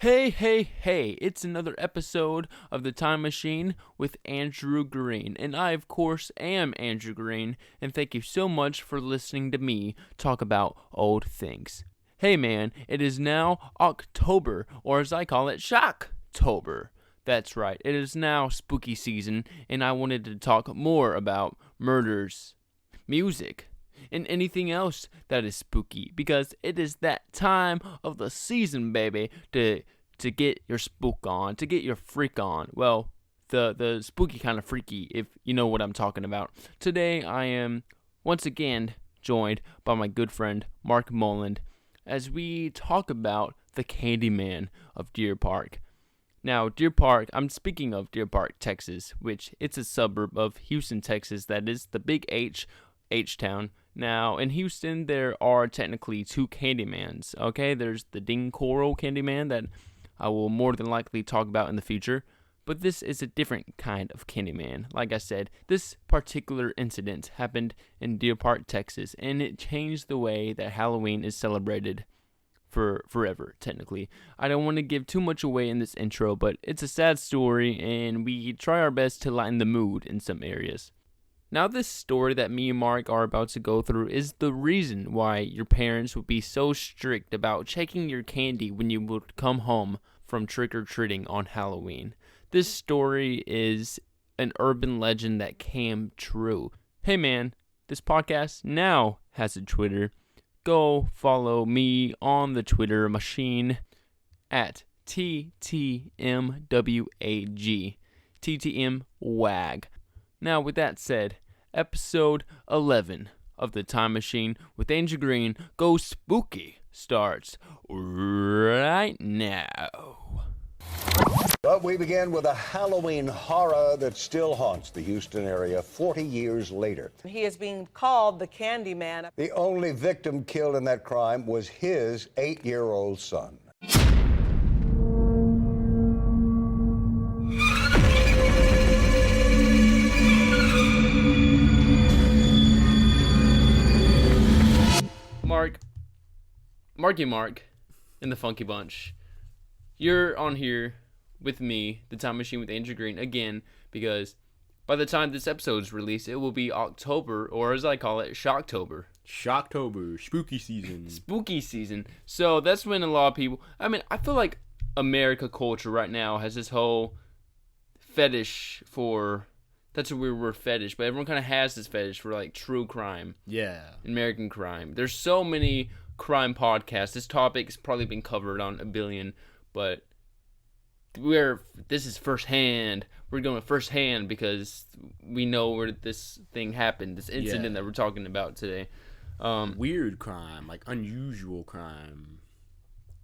Hey, hey, hey, it's another episode of The Time Machine with Andrew Green. And I, of course, am Andrew Green, and thank you so much for listening to me talk about old things. Hey man, it is now October, or as I call it, Shocktober. That's right, it is now spooky season, and I wanted to talk more about murders, music, and anything else that is spooky, because it is that time of the season, baby, to get your spook on, to get your freak on. Well, the spooky kind of freaky, if you know what I'm talking about. Today I am once again joined by my good friend Marc Mullen as we talk about the Candyman of Deer Park. Now, Deer Park, I'm speaking of Deer Park, Texas, which it's a suburb of Houston, Texas, that is the big H-town. Now, in Houston, there are technically two Candymans, okay? There's the Ding Coral Candyman that I will more than likely talk about in the future, but this is a different kind of Candyman. Like I said, this particular incident happened in Deer Park, Texas, and it changed the way that Halloween is celebrated for forever, technically. I don't want to give too much away in this intro, but it's a sad story, and we try our best to lighten the mood in some areas. Now, this story that me and Marc are about to go through is the reason why your parents would be so strict about checking your candy when you would come home from trick-or-treating on Halloween. This story is an urban legend that came true. Hey man, this podcast now has a Twitter. Go follow me on the Twitter machine at TTMWAG. TTMWAG. Now, with that said, episode 11 of The Time Machine with Andrew Green Go Spooky starts right now. But we begin with a Halloween horror that still haunts the Houston area 40 years later. He is being called the Candyman. The only victim killed in that crime was his 8-year-old son. Marky Mark and the Funky Bunch. You're on here with me, The Time Machine with Andrew Green, again, because by the time this episode is released, it will be October, or as I call it, Shocktober. Shocktober, spooky season. Spooky season. So that's when a lot of people, I feel like America culture right now has this whole fetish for, that's a weird word, fetish, but everyone kind of has this fetish for like true crime. Yeah. American crime. There's so many crime podcasts. This topic's probably been covered on a billion, but this is firsthand. We're going firsthand because we know where this thing happened, this incident that we're talking about today. Weird crime, like unusual crime.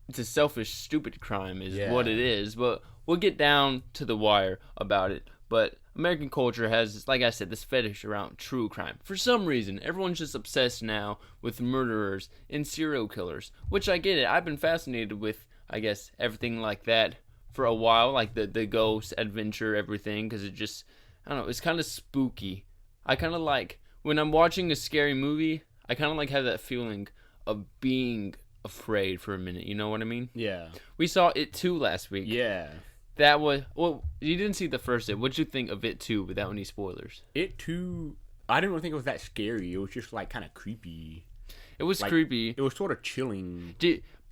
It's a selfish, stupid crime is what it is, but we'll get down to the wire about it. But American culture has, like I said, this fetish around true crime. For some reason, everyone's just obsessed now with murderers and serial killers, which I get it. I've been fascinated with, I guess, everything like that for a while, like the ghost, adventure, everything, because it just, I don't know, it's kind of spooky. I kind of like, when I'm watching a scary movie, I kind of like have that feeling of being afraid for a minute, you know what I mean? Yeah. We saw It 2 last week. Yeah. That was, well, you didn't see the first It. What'd you think of It 2 without any spoilers? It too, I didn't really think it was that scary. It was just like kind of creepy. It was like, creepy. It was sort of chilling.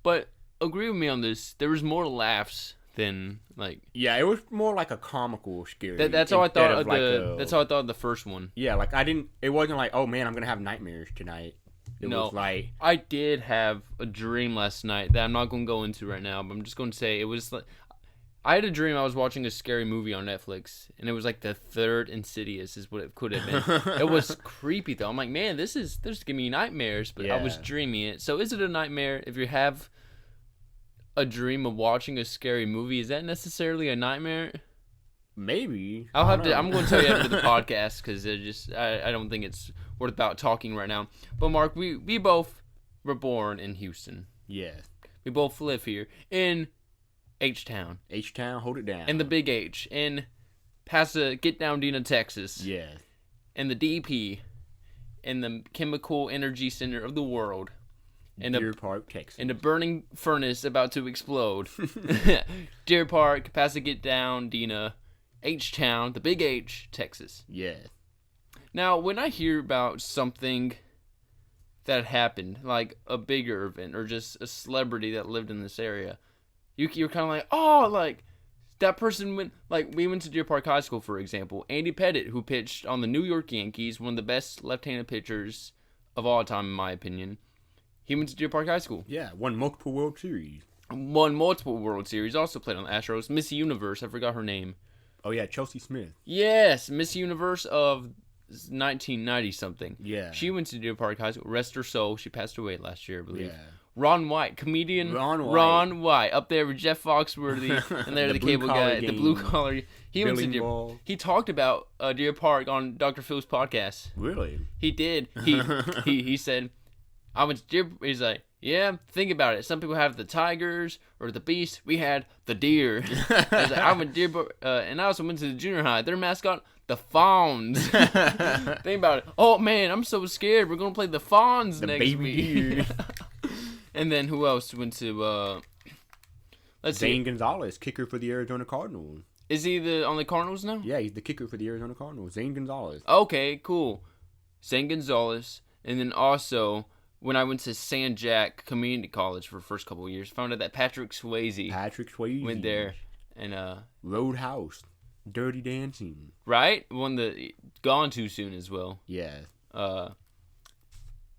But agree with me on this. There was more laughs than like. Yeah, it was more like a comical scary. That's how I thought of that's how I thought of the first one. Yeah, like it wasn't like, oh man, I'm gonna have nightmares tonight. It was like, I did have a dream last night that I'm not gonna go into right now, but I'm just gonna say it was like. I had a dream I was watching a scary movie on Netflix, and it was like the third Insidious is what it could have been. It was creepy, though. I'm like, man, this giving me nightmares, but I was dreaming it. So is it a nightmare? If you have a dream of watching a scary movie, is that necessarily a nightmare? Maybe. I'm going to tell you after the podcast, because I don't think it's worth about talking right now. But Mark, we both were born in Houston. Yeah. We both live here in H-Town. H-Town, hold it down. And the big H. In Pasadena, Texas. Yeah. And the DP. And the chemical energy center of the world. Deer Park, Texas. In a burning furnace about to explode. Deer Park, Pasadena, H-Town, the Big H, Texas. Yeah. Now, when I hear about something that happened, like a bigger event or just a celebrity that lived in this area, you're kind of like, oh, like, that person went, like, we went to Deer Park High School, for example. Andy Pettitte, who pitched on the New York Yankees, one of the best left-handed pitchers of all time, in my opinion. He went to Deer Park High School. Yeah, won multiple World Series. Won multiple World Series, also played on the Astros. Miss Universe, I forgot her name. Oh, yeah, Chelsea Smith. Yes, Miss Universe of 1990-something. Yeah. She went to Deer Park High School. Rest her soul. She passed away last year, I believe. Yeah. Ron White, comedian Ron White, up there with Jeff Foxworthy, and there the cable guy, the blue collar. He went to Deer. He talked about Deer Park on Dr. Phil's podcast. Really? He did. He said, I went to Deer. He's like, yeah, think about it. Some people have the tigers or the beast. We had the deer. He's like, I went to Deer, and I also went to the junior high. Their mascot, the Fawns. Think about it. Oh man, I'm so scared. We're gonna play the Fawns next week. And then who else went to? Let's see. Zane Gonzalez, kicker for the Arizona Cardinals. Is he on the Cardinals now? Yeah, he's the kicker for the Arizona Cardinals. Zane Gonzalez. Okay, cool. Zane Gonzalez, and then also when I went to San Jack Community College for the first couple of years, found out that Patrick Swayze went there, and Roadhouse, Dirty Dancing. Right, one that gone too soon as well. Yeah.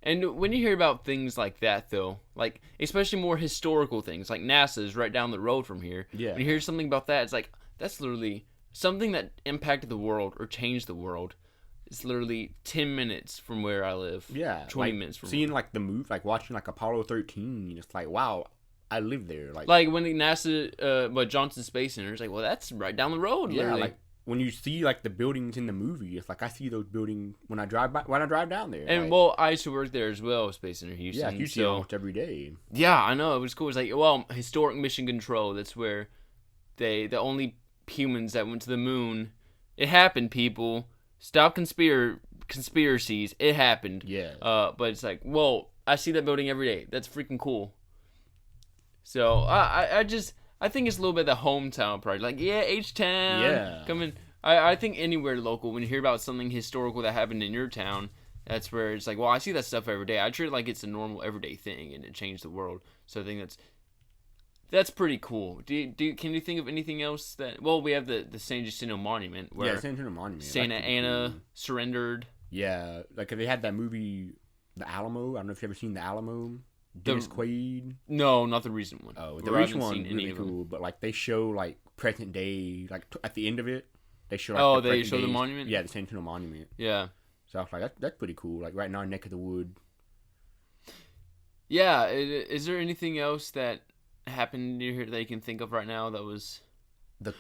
And when you hear about things like that, though, like, especially more historical things, like NASA's right down the road from here. Yeah. When you hear something about that, it's like, that's literally something that impacted the world or changed the world. It's literally 10 minutes from where I live. Yeah. 20 minutes from seeing, like, the move, like, watching, like, Apollo 13, it's like, wow, I live there. Like when NASA, Johnson Space Center, it's like, well, that's right down the road, yeah, literally. like, when you see like the buildings in the movie, it's like I see those buildings when I drive down there. And like, well, I used to work there as well, Space Center Houston. Yeah, Houston almost every day. Yeah, I know, it was cool. It's like, well, historic mission control. That's where the only humans that went to the moon. It happened, people. Stop conspiracies. It happened. Yeah. But it's like, well, I see that building every day. That's freaking cool. So I think it's a little bit the hometown pride. Like, yeah, H-Town. Yeah. Coming. I think anywhere local, when you hear about something historical that happened in your town, that's where it's like, well, I see that stuff every day. I treat it like it's a normal, everyday thing, and it changed the world. So I think that's pretty cool. Can you think of anything else that? Well, we have the San Jacinto Monument, where San Jacinto Monument. Santa Anna surrendered. Yeah, like they had that movie, The Alamo. I don't know if you've ever seen The Alamo. Dennis Quaid. No, not the recent one. Oh, the recent one really cool, but like they show like present day, like at the end of it, they show. Like, they show the monument. Yeah, the San Jacinto Monument. Yeah. So I was like, that's pretty cool. Like right in our neck of the wood. Yeah. Is there anything else that happened near here that you can think of right now that was the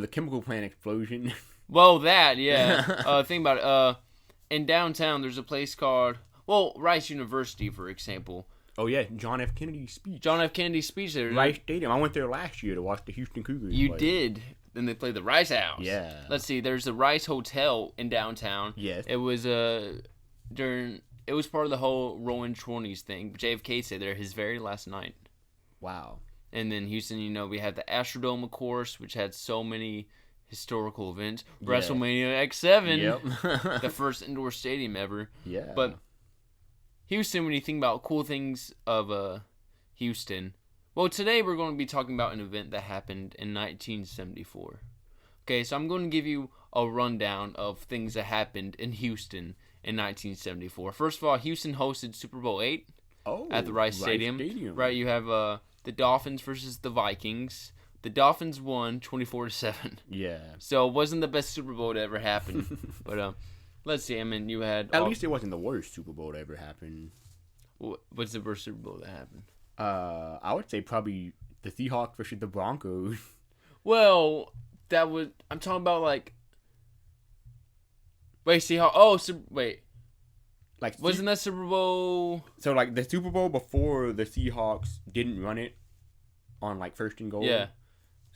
chemical plant explosion? Well, that yeah. Think about it. In downtown, there's a place called Rice University, for example. Oh, yeah, John F. Kennedy's speech. There. Rice Stadium. I went there last year to watch the Houston Cougars You play. did. Then they played the Rice House. Yeah. Let's see. There's the Rice Hotel in downtown. Yes. It was it was part of the whole Roaring Twenties thing. JFK stayed there his very last night. Wow. And then Houston, we had the Astrodome, of course, which had so many historical events. Yeah. WrestleMania X7. Yep. The first indoor stadium ever. Yeah. But Houston, when you think about cool things of Houston, well, today we're going to be talking about an event that happened in 1974. Okay, so I'm going to give you a rundown of things that happened in Houston in 1974. First of all, Houston hosted Super Bowl VIII at the Rice Stadium. Right, you have the Dolphins versus the Vikings. The Dolphins won 24-7. Yeah. So it wasn't the best Super Bowl to ever happen, but let's see. I mean, you had... At least it wasn't the worst Super Bowl to ever happen. What's the worst Super Bowl that happened? I would say probably the Seahawks versus the Broncos. Well, that was... I'm talking about, like... Wait, Seahawks... wait. Like, wasn't that Super Bowl... So, like, the Super Bowl before the Seahawks didn't run it on, like, first and goal? Yeah.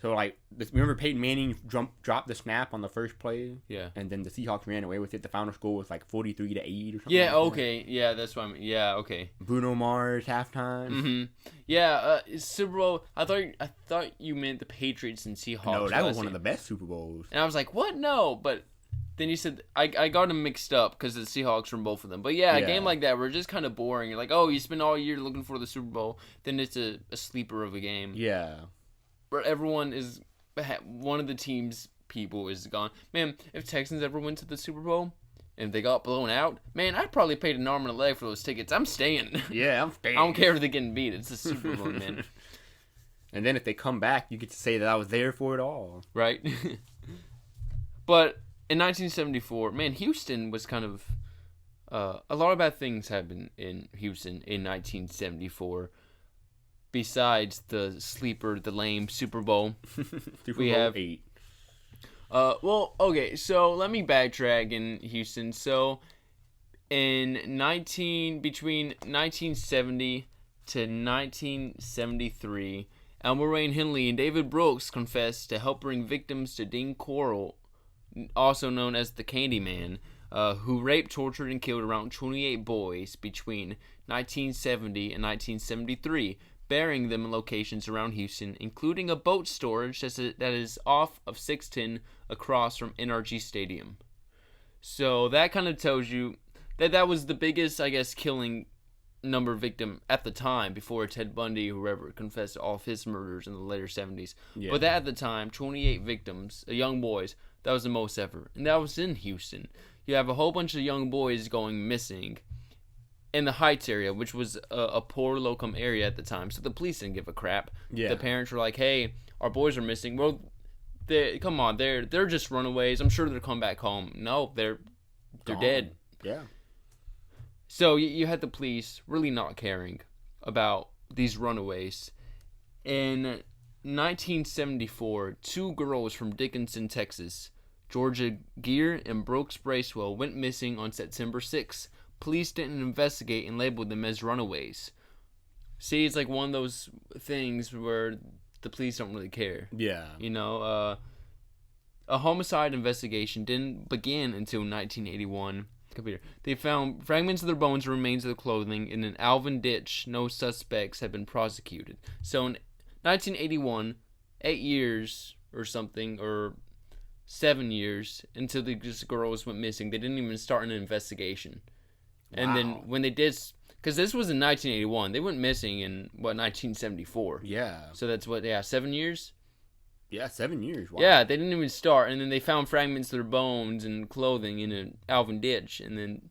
So, like, remember Peyton Manning dropped the snap on the first play? Yeah. And then the Seahawks ran away with it. The final score was like 43-8 or something. Yeah, like okay. Yeah, that's what I mean. Yeah, okay. Bruno Mars halftime. Mm-hmm. Yeah, Super Bowl. I thought you meant the Patriots and Seahawks. No, that was one of the best Super Bowls. And I was like, what? No, but then you said I got them mixed up because the Seahawks were in both of them. But yeah, a game like that were just kind of boring. You're like, oh, you spend all year looking for the Super Bowl, then it's a sleeper of a game. Yeah. Where everyone is, one of the team's people is gone. Man, if Texans ever went to the Super Bowl and they got blown out, man, I'd probably paid an arm and a leg for those tickets. I'm staying. Yeah, I'm staying. I don't care if they're getting beat. It's the Super Bowl, man. And then if they come back, you get to say that I was there for it all. Right? But in 1974, man, Houston was kind of... a lot of bad things happened in Houston in 1974. Besides the sleeper, the lame Super Bowl. We have 8. Well, okay, so let me backtrack in Houston. So, between 1970 to 1973, Elmer Wayne Henley and David Brooks confessed to help bring victims to Dean Corll, also known as the Candyman, who raped, tortured, and killed around 28 boys between 1970 and 1973. Burying them in locations around Houston, including a boat storage that is off of 610 across from NRG Stadium. So that kind of tells you that was the biggest, I guess, killing number victim at the time before Ted Bundy, whoever, confessed to all of his murders in the later 70s. Yeah. But that at the time, 28 victims, young boys, that was the most ever. And that was in Houston. You have a whole bunch of young boys going missing in the Heights area, which was a poor low-income area at the time, so the police didn't give a crap. Yeah. The parents were like, "Hey, our boys are missing." Well, come on, they're just runaways. I'm sure they'll come back home. No, they're dead. Yeah. So you had the police really not caring about these runaways. In 1974, 2 girls from Dickinson, Texas, Georgia Gear and Brooks Bracewell, went missing on September 6th. Police didn't investigate and labeled them as runaways. See, it's like one of those things where the police don't really care. Yeah. You know, a homicide investigation didn't begin until 1981. They found fragments of their bones and remains of their clothing in an Alvin ditch. No suspects had been prosecuted. So in 1981, 8 years or something, or 7 years until the girls went missing, they didn't even start an investigation. And then when they did, because this was in 1981, they went missing in, 1974. Yeah. So that's 7 years? Yeah, 7 years. Wow. Yeah, they didn't even start. And then they found fragments of their bones and clothing in an Alvin ditch. And then,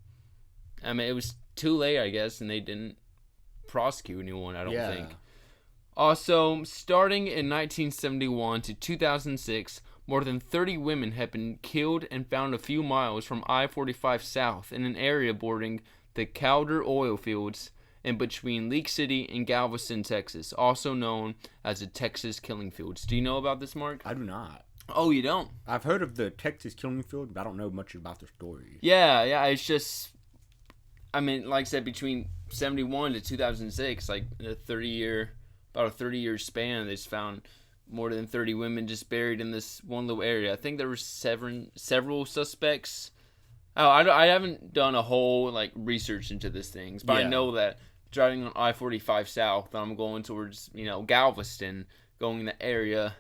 I mean, it was too late, I guess, and they didn't prosecute anyone, I don't think. Also, starting in 1971 to 2006, more than 30 women have been killed and found a few miles from I-45 South in an area bordering the Calder oil fields and between Leak City and Galveston, Texas, also known as the Texas Killing Fields. Do you know about this, Mark? I do not. Oh, you don't? I've heard of the Texas Killing Field, but I don't know much about the story. Yeah, it's just, I mean, like I said, between 71 to 2006, like about a 30-year span, they just found more than 30 women just buried in this one little area. I think there were several suspects. Oh, I haven't done a whole research into these things, but I know that driving on I-45 South, I'm going towards Galveston, going in the area.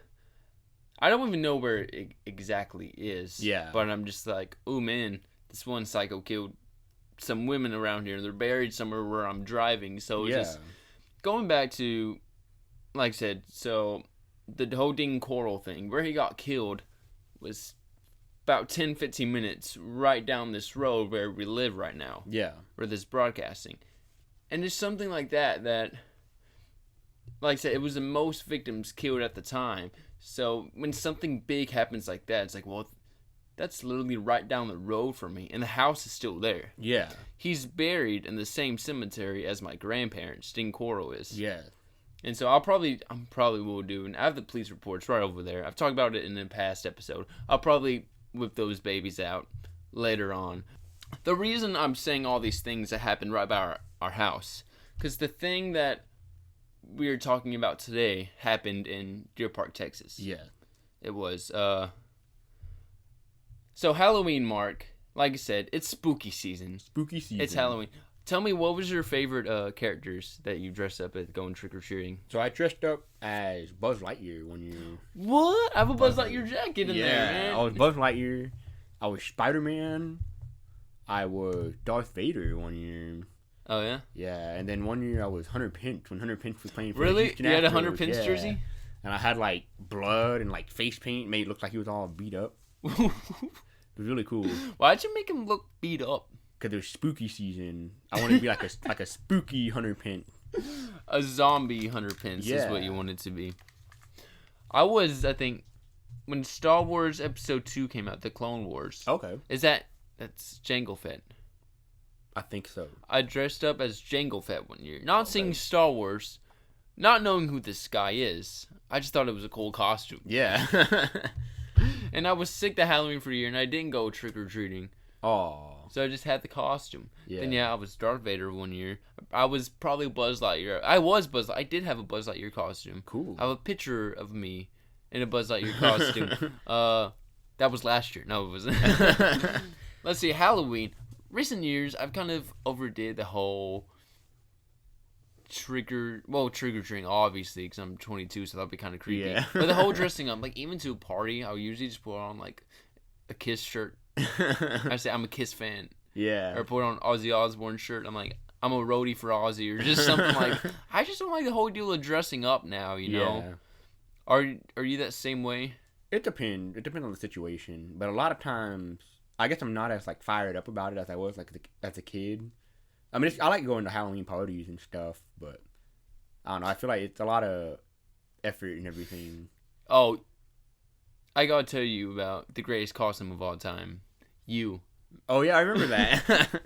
I don't even know where it exactly is. Yeah. But I'm just like, oh man, this one psycho killed some women around here. They're buried somewhere where I'm driving. So just going back to, like I said, so the whole Dean Corll thing, where he got killed was about 10-15 minutes right down this road where we live right now. Yeah. Where this broadcasting. And there's something like that, like I said, it was the most victims killed at the time. So when something big happens like that, it's like, well, that's literally right down the road from me. And the house is still there. Yeah. He's buried in the same cemetery as my grandparents, Dean Corll is. Yeah. And so I probably will do, and I have the police reports right over there. I've talked about it in a past episode. I'll probably whip those babies out later on. The reason I'm saying all these things that happened right by our house, because the thing that we are talking about today happened in Deer Park, Texas. Yeah. It was. So Halloween, Mark. Like I said, it's spooky season. Spooky season. It's Halloween. Tell me, what was your favorite characters that you dressed up as going trick-or-treating? So I dressed up as Buzz Lightyear one year. What? I have a Buzz Lightyear jacket in there, man. I was Buzz Lightyear. I was Spider-Man. I was Darth Vader one year. Oh, yeah? Yeah, and then one year I was Hunter Pence when Hunter Pence was playing for Really? the Houston You had a Astros. Hunter Pence jersey? And I had like blood and like face paint, made it look like he was all beat up. It was really cool. Why'd you make him look beat up? Because it was spooky season. I wanted to be like a spooky Hunter Pence. A zombie Hunter Pence is what you wanted to be. I think, when Star Wars Episode 2 came out, The Clone Wars. Okay. That's Jango Fett. I think so. I dressed up as Jango Fett one year. Not seeing Star Wars, not knowing who this guy is. I just thought it was a cool costume. Yeah. And I was sick to Halloween for a year, and I didn't go trick-or-treating. Oh. So I just had the costume. Yeah. Then I was Darth Vader one year. I was probably Buzz Lightyear. I did have a Buzz Lightyear costume. Cool. I have a picture of me in a Buzz Lightyear costume. That was last year. No, it wasn't. Let's see, Halloween. Recent years, I've kind of overdid the whole trick-or-treating, obviously, because I'm 22, so that'd be kind of creepy. Yeah. But the whole dressing up, like, even to a party, I'll usually just put on, like, a Kiss shirt. I say I'm a Kiss fan. Yeah. Or put on Ozzy Osbourne shirt. I'm like, I'm a roadie for Ozzy, or just something like. I just don't like the whole deal of dressing up now. You know. Are you that same way? It depends. It depends on the situation. But a lot of times, I guess I'm not as like fired up about it as I was like as a kid. I mean, I like going to Halloween parties and stuff, but I don't know. I feel like it's a lot of effort and everything. Oh, I gotta tell you about the greatest costume of all time. You. Oh yeah, I remember that.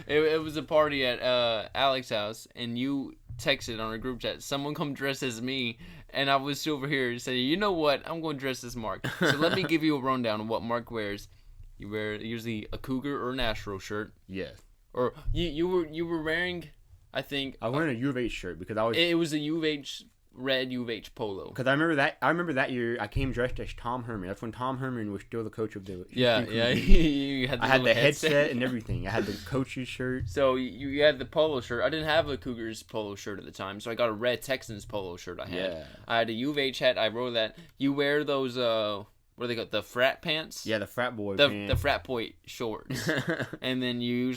It was a party at Alex's house, and you texted on our group chat, someone come dress as me, and I was over here saying, you know what, I'm going to dress as Mark. So let me give you a rundown of what Mark wears. You wear usually a Cougar or an Astro shirt. Yes. Or you were wearing, I think. I was wearing a U of H shirt because I was. It was a U of H, red U of H polo. Because I remember that year I came dressed as Tom Herman. That's when Tom Herman was still the coach of the. Yeah. You had I had the headset and everything. I had the coach's shirt. So you had the polo shirt. I didn't have a Cougars polo shirt at the time, so I got a red Texans polo shirt. Yeah. I had a U of H hat. I wore that. You wear those what do they call the frat pants? Yeah, the frat boy pants. The frat boy shorts. And then you're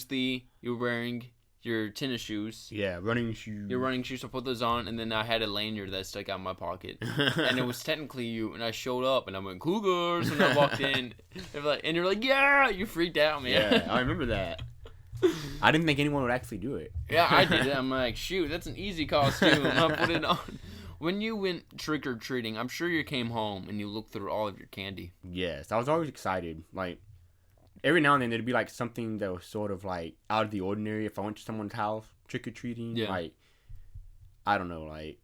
wearing your tennis shoes. Yeah, running shoes. Your running shoes. So I put those on, and then I had a lanyard that stuck out in my pocket. And it was technically you, and I showed up, and I went, Cougars, when I walked in. And you're like, yeah! You freaked out, man. Yeah, I remember that. I didn't think anyone would actually do it. Yeah, I did it. I'm like, shoot, that's an easy costume. I put it on. When you went trick-or-treating, I'm sure you came home and you looked through all of your candy. Yes, I was always excited. Like, every now and then there'd be like something that was sort of like out of the ordinary. If I went to someone's house trick-or-treating, like, I don't know, like,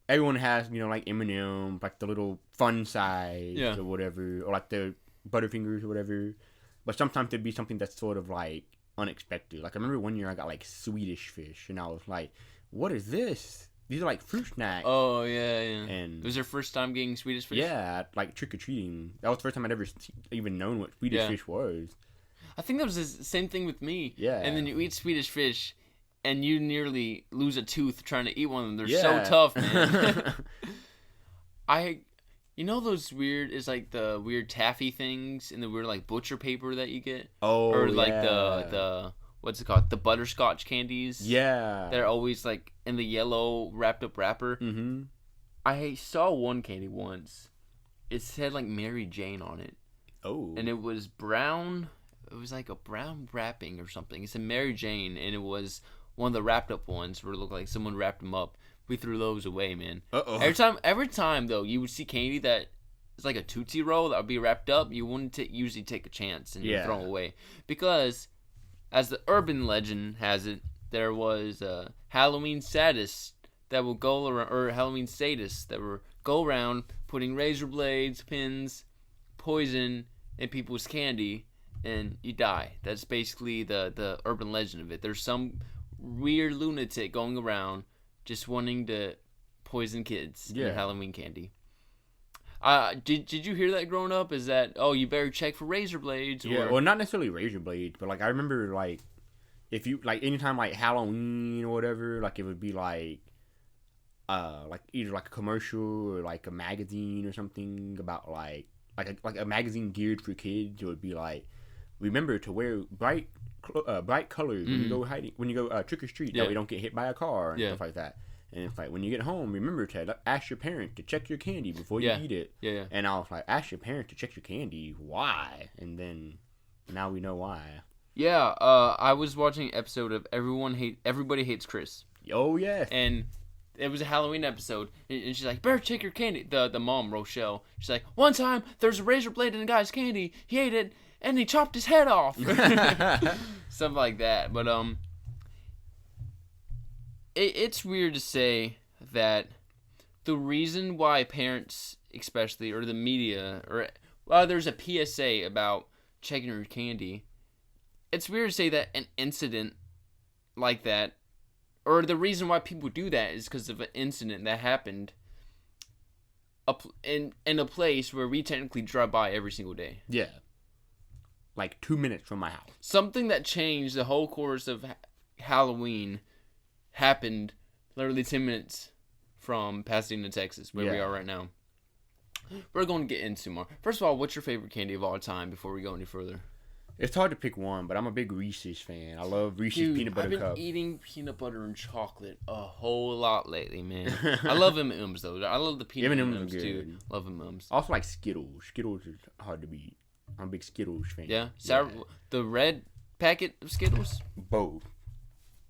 everyone has, like M&M, like the little fun size or whatever, or like the Butterfingers or whatever. But sometimes there'd be something that's sort of like unexpected. Like, I remember one year I got like Swedish fish, and I was like, what is this? These are like fruit snacks. Oh, yeah. And it was your first time getting Swedish fish? Yeah, like trick-or-treating. That was the first time I'd ever even known what Swedish fish was. I think that was the same thing with me. Yeah. And then you eat Swedish fish, and you nearly lose a tooth trying to eat one of them. They're so tough, man. You know those weird, it's like the weird taffy things and the weird like butcher paper that you get? Oh, or like the what's it called? The butterscotch candies. Yeah. They're always like in the yellow wrapped up wrapper. Mm-hmm. I saw one candy once. It said like Mary Jane on it. Oh. And it was brown. It was like a brown wrapping or something. It said Mary Jane, and it was one of the wrapped up ones where it looked like someone wrapped them up. We threw those away, man. Uh-oh. Every time though, you would see candy that it's like a Tootsie Roll that would be wrapped up. You wouldn't usually take a chance and throw them away, because as the urban legend has it, there was a Halloween sadist that will go around, or Halloween sadists that will go around putting razor blades, pins, poison in people's candy, and you die. That's basically the urban legend of it. There's some weird lunatic going around just wanting to poison kids in Yeah. their Halloween candy. Did you hear that growing up? Is that, oh, you better check for razor blades? Yeah, Or... well, not necessarily razor blades, but like I remember like if you like anytime like Halloween or whatever, like it would be like either like a commercial or like a magazine or something about like a magazine geared for kids. It would be like, remember to wear bright colors when you go trick or treat, that we don't get hit by a car and stuff like that. And it's like, when you get home, remember to ask your parents to check your candy before you eat it. Yeah. And I was like, ask your parents to check your candy. Why? And then now we know why. Yeah. I was watching an episode of Everybody Hates Chris. Oh yeah. And it was a Halloween episode, and she's like, better check your candy. The mom, Rochelle, she's like, one time there's a razor blade in a guy's candy. He ate it, and he chopped his head off. Something like that. But it's weird to say that the reason why parents, especially, or the media, there's a PSA about checking your candy. It's weird to say that an incident like that, or the reason why people do that, is because of an incident that happened in a place where we technically drive by every single day. Yeah. Like 2 minutes from my house. Something that changed the whole course of Halloween happened literally 10 minutes from Pasadena, Texas, where we are right now. We're going to get into more. First of all, what's your favorite candy of all time before we go any further? It's hard to pick one, but I'm a big Reese's fan. I love Reese's peanut butter cup. I've been eating peanut butter and chocolate a whole lot lately, man. I love M&M's though. I love the peanut M&M's too. Love M&M's. I also like Skittles. Skittles is hard to beat. I'm a big Skittles fan. Yeah? The red packet of Skittles? Both.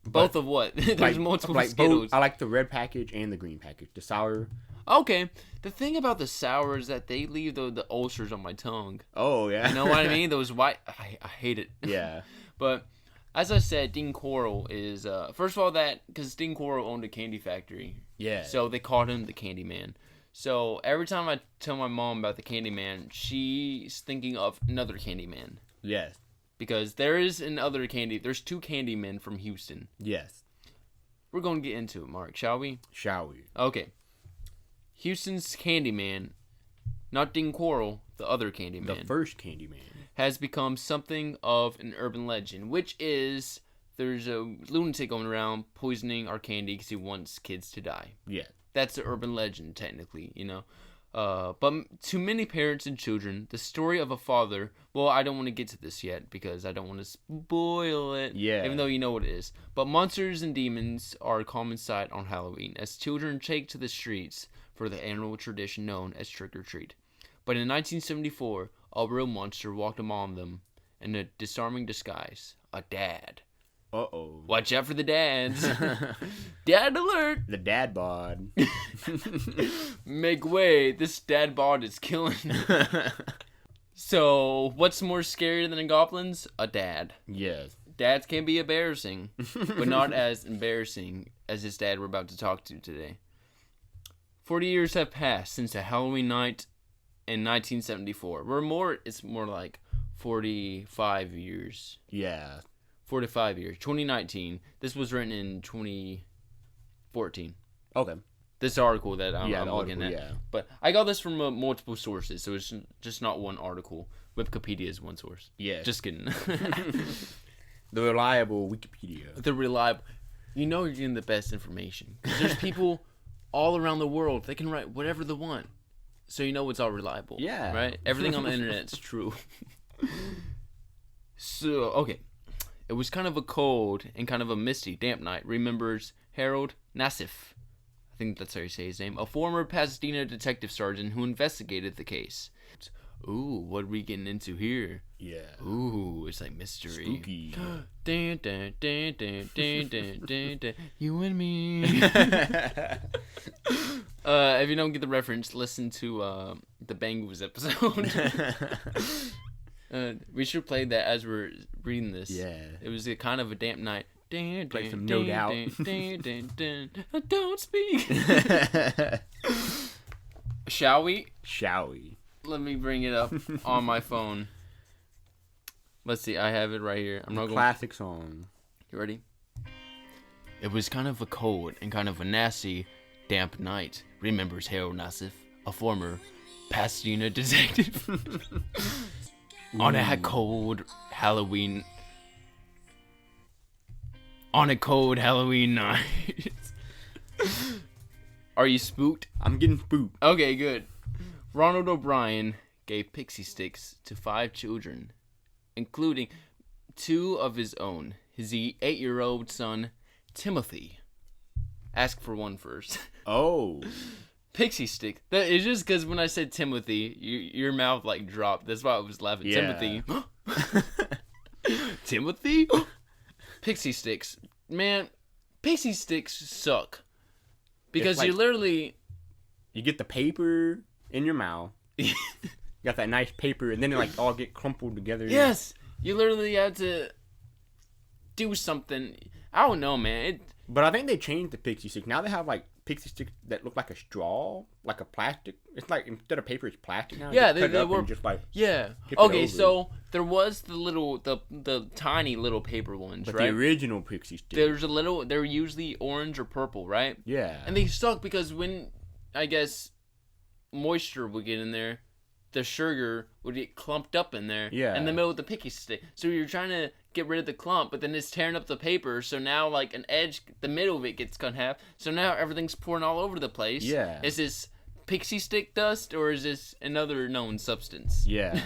Both of what? There's multiple Skittles. Both. I like the red package and the green package. The sour. Okay. The thing about the sour is that they leave the ulcers on my tongue. Oh, yeah. You know what I mean? Those white... I hate it. Yeah. But, as I said, Dean Corll is... first of all, because Dean Corll owned a candy factory. Yeah. So they called him the Candyman. So every time I tell my mom about the Candyman, she's thinking of another Candyman. Yes. Because there's two Candymen from Houston. Yes. We're going to get into it, Mark, shall we? Shall we? Okay. Houston's Candyman, not Dean Corll, the other Candyman. The first Candyman. Has become something of an urban legend, which is there's a lunatic going around poisoning our candy because he wants kids to die. Yeah. That's the urban legend, technically, you know. But to many parents and children, the story of a father... Well, I don't want to get to this yet because I don't want to spoil it. Yeah. Even though you know what it is. But monsters and demons are a common sight on Halloween as children take to the streets for the annual tradition known as trick-or-treat. But in 1974, a real monster walked among them in a disarming disguise. A dad. Uh-oh. Watch out for the dads. Dad alert. The dad bod. Make way. This dad bod is killing. So, what's more scary than goblins? A dad. Yes. Dads can be embarrassing, but not as embarrassing as this dad we're about to talk to today. 40 years have passed since a Halloween night in 1974. It's more like 45 years. Yeah. 45 years. 2019. This was written in 2014. Okay. This article that I'm looking article, at. Yeah. But I got this from multiple sources, so it's just not one article. Wikipedia is one source. Yeah. Just kidding. The reliable Wikipedia. The reliable. You know you're getting the best information. 'Cause there's people all around the world. They can write whatever they want. So you know it's all reliable. Yeah. Right? Everything on the internet's true. So, okay. It was kind of a cold and kind of a misty, damp night, remembers Harold Nassif. I think that's how you say his name. A former Pasadena detective sergeant who investigated the case. Ooh, what are we getting into here? Yeah. Ooh, it's like mystery. Spooky. Dun, dun, dun, dun, dun, dun, dun, dun. You and me. If you don't get the reference, listen to the Bengals episode. We should play that as we're reading this. Yeah. It was a kind of a damp night. Play some No Doubt. Don't speak. Shall we? Shall we? Let me bring it up on my phone. Let's see. I have it right here. I'm not going. Classic song. You ready? It was kind of a cold and kind of a nasty, damp night remembers Harold Nassif, a former Pasadena detective. On a cold Halloween night. Are you spooked? I'm getting spooked. Okay, good. Ronald O'Brien gave Pixi-Sticks to 5 children, including 2 of his own. His 8-year-old son, Timothy. Ask for one first. Oh. Pixi-Stick. That is just because when I said Timothy, your mouth like dropped. That's why I was laughing. Yeah. Timothy. Timothy? Pixi-Sticks. Man, Pixi-Sticks suck. Because like, you literally... You get the paper in your mouth. You got that nice paper, and then it like all get crumpled together. Yes! You literally had to do something. I don't know, man. But I think they changed the Pixi-Stick. Now they have like Pixi-Sticks that look like a straw, like a plastic. It's like instead of paper, it's plastic now. Yeah, they were just like Okay, so there was the tiny little paper ones, but right? the original Pixi-Stick. They're usually orange or purple, right? Yeah. And they suck because when, I guess, moisture would get in there, the sugar would get clumped up in there. Yeah. In the middle of the Pixi-Stick. So you're trying to get rid of the clump, but then it's tearing up the paper. So now, like, an edge, the middle of it gets cut in half. So now everything's pouring all over the place. Yeah. Is this Pixi-Stick dust, or is this another known substance? Yeah.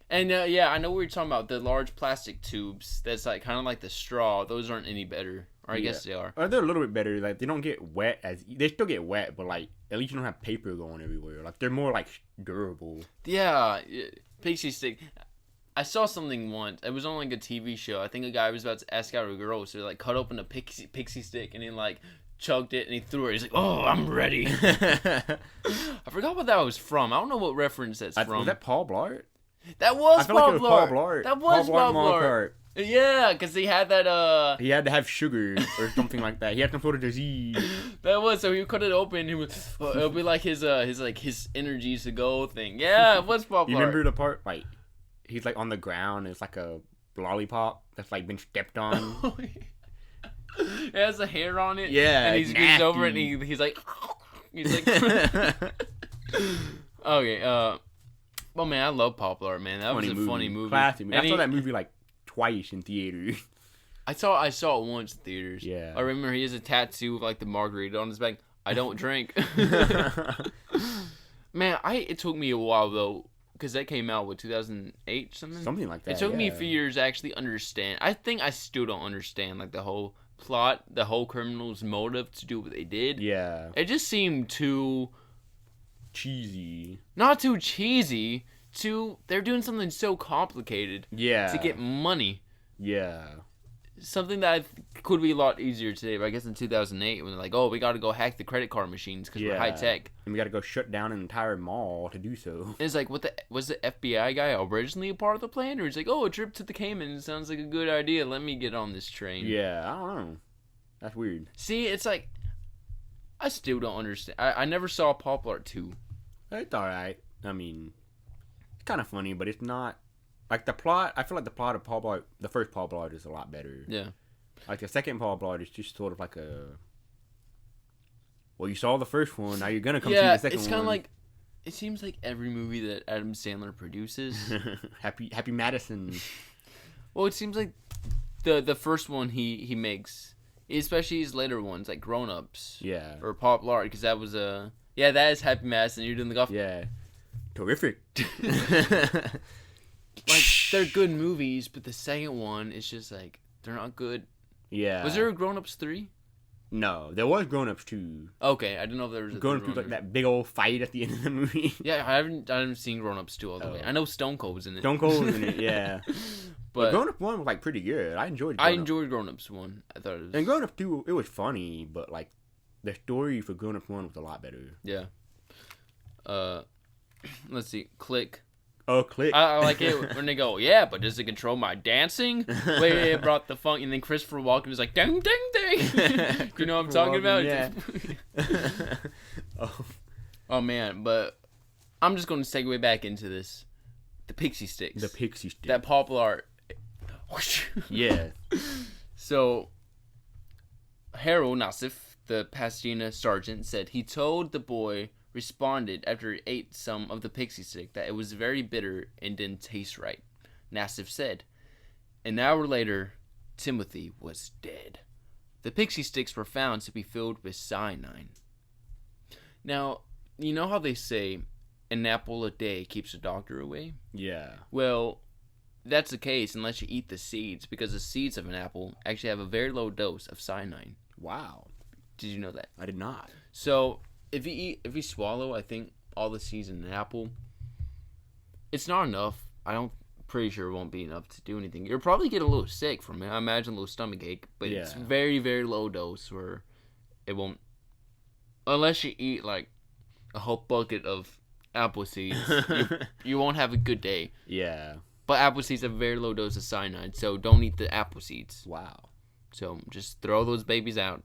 And, yeah, I know what you're talking about. The large plastic tubes that's, like, kind of like the straw. Those aren't any better. Or I guess they are. Or they're a little bit better. Like, they don't get wet they still get wet, but, like, at least you don't have paper going everywhere. Like, they're more, like, durable. Yeah. Pixi-Stick. I saw something once. It was on, like, a TV show. I think a guy was about to ask out a girl, so he, like, cut open a Pixi-Stick, and he, like, chugged it, and he threw it. He's like, oh, I'm ready. I forgot what that was from. I don't know what reference that's from. Was that Paul Blart? That was Paul Paul like it was Blart. Paul Blart. That was Paul Blart. Yeah, because he had that, He had to have sugar or something like that. He had some sort of disease. That was, so he cut it open, he was, it'll be like his energies to go thing. Yeah, it was Paul Blart. You remember the part, like, he's, like, on the ground, and it's like a lollipop that's, like, been stepped on. It has a hair on it. Yeah, and he goes over it, and he's like, okay, well, man, I love Paul Blart, man. That was a funny movie. Classic movie. I saw that movie, like, twice in theaters. I saw it once in theaters. Yeah. I remember he has a tattoo with, like, the margarita on his back. I don't drink. Man, it took me a while, though, because that came out, 2008 something? Something like that, It took me a few years to actually understand. I think I still don't understand, like, the whole plot, the whole criminal's motive to do what they did. Yeah. It just seemed too... cheesy. Not too cheesy. They're doing something so complicated. Yeah. To get money. Yeah. Something that could be a lot easier today, but I guess in 2008 when they're like, oh, we got to go hack the credit card machines because we're high tech. And we got to go shut down an entire mall to do so. And it's like, was the FBI guy originally a part of the plan? Or he's like, oh, a trip to the Cayman sounds like a good idea. Let me get on this train. Yeah, I don't know. That's weird. See, it's like, I still don't understand. I never saw Paul Blart 2. It's alright. I mean, it's kind of funny, but it's not. Like, the plot, I feel like the plot of Paul Blart, the first Paul Blart is a lot better. Yeah. Like, the second Paul Blart is just sort of like a... Well, you saw the first one, now you're going to come see the second one. Yeah, it's kind of like... It seems like every movie that Adam Sandler produces... Happy Madison. Well, it seems like the first one he makes, especially his later ones, like Grown Ups. Yeah. Or Paul Blart, because that was a... Yeah, that is Happy Madison. You're doing the golf. Yeah. Terrific. Like, they're good movies, but the second one is just like, they're not good. Yeah. Was there a Grown Ups 3? No, there was Grown Ups 2. Okay, I didn't know if there was a Grown Ups 2, like that big old fight at the end of the movie. Yeah, I haven't seen Grown Ups 2 all the way. I know Stone Cold's in it. Stone Cold's in it, yeah. But Grown Ups 1 was like pretty good. I enjoyed Grown Ups 1. I thought it was... And Grown Ups 2, it was funny, but like the story for Grown Ups 1 was a lot better. Yeah. Let's see. Click. Oh, Click. I like it when they go, yeah, but does it control my dancing? Wait, it brought the funk, and then Christopher Walken is like, ding, ding, ding. You know what I'm talking about? Yeah. Oh, man, but I'm just going to segue back into this. The Pixi-Sticks. The Pixi-Stick. That Paul Blart. Yeah. So, Harold Nassif the Pasadena sergeant, said he told the boy responded after he ate some of the Pixi-Stick that it was very bitter and didn't taste right. Nassif said. An hour later, Timothy was dead. The Pixi-Sticks were found to be filled with cyanide. Now, you know how they say an apple a day keeps the doctor away? Yeah. Well, that's the case unless you eat the seeds, because the seeds of an apple actually have a very low dose of cyanide. Wow. Did you know that? I did not. So, if you swallow, I think, all the seeds in an apple, it's not enough. Pretty sure it won't be enough to do anything. You'll probably get a little sick from it. I imagine a little stomach ache, but it's very, very low dose where it won't, unless you eat like a whole bucket of apple seeds, you won't have a good day. Yeah. But apple seeds have a very low dose of cyanide, so don't eat the apple seeds. Wow. So just throw those babies out.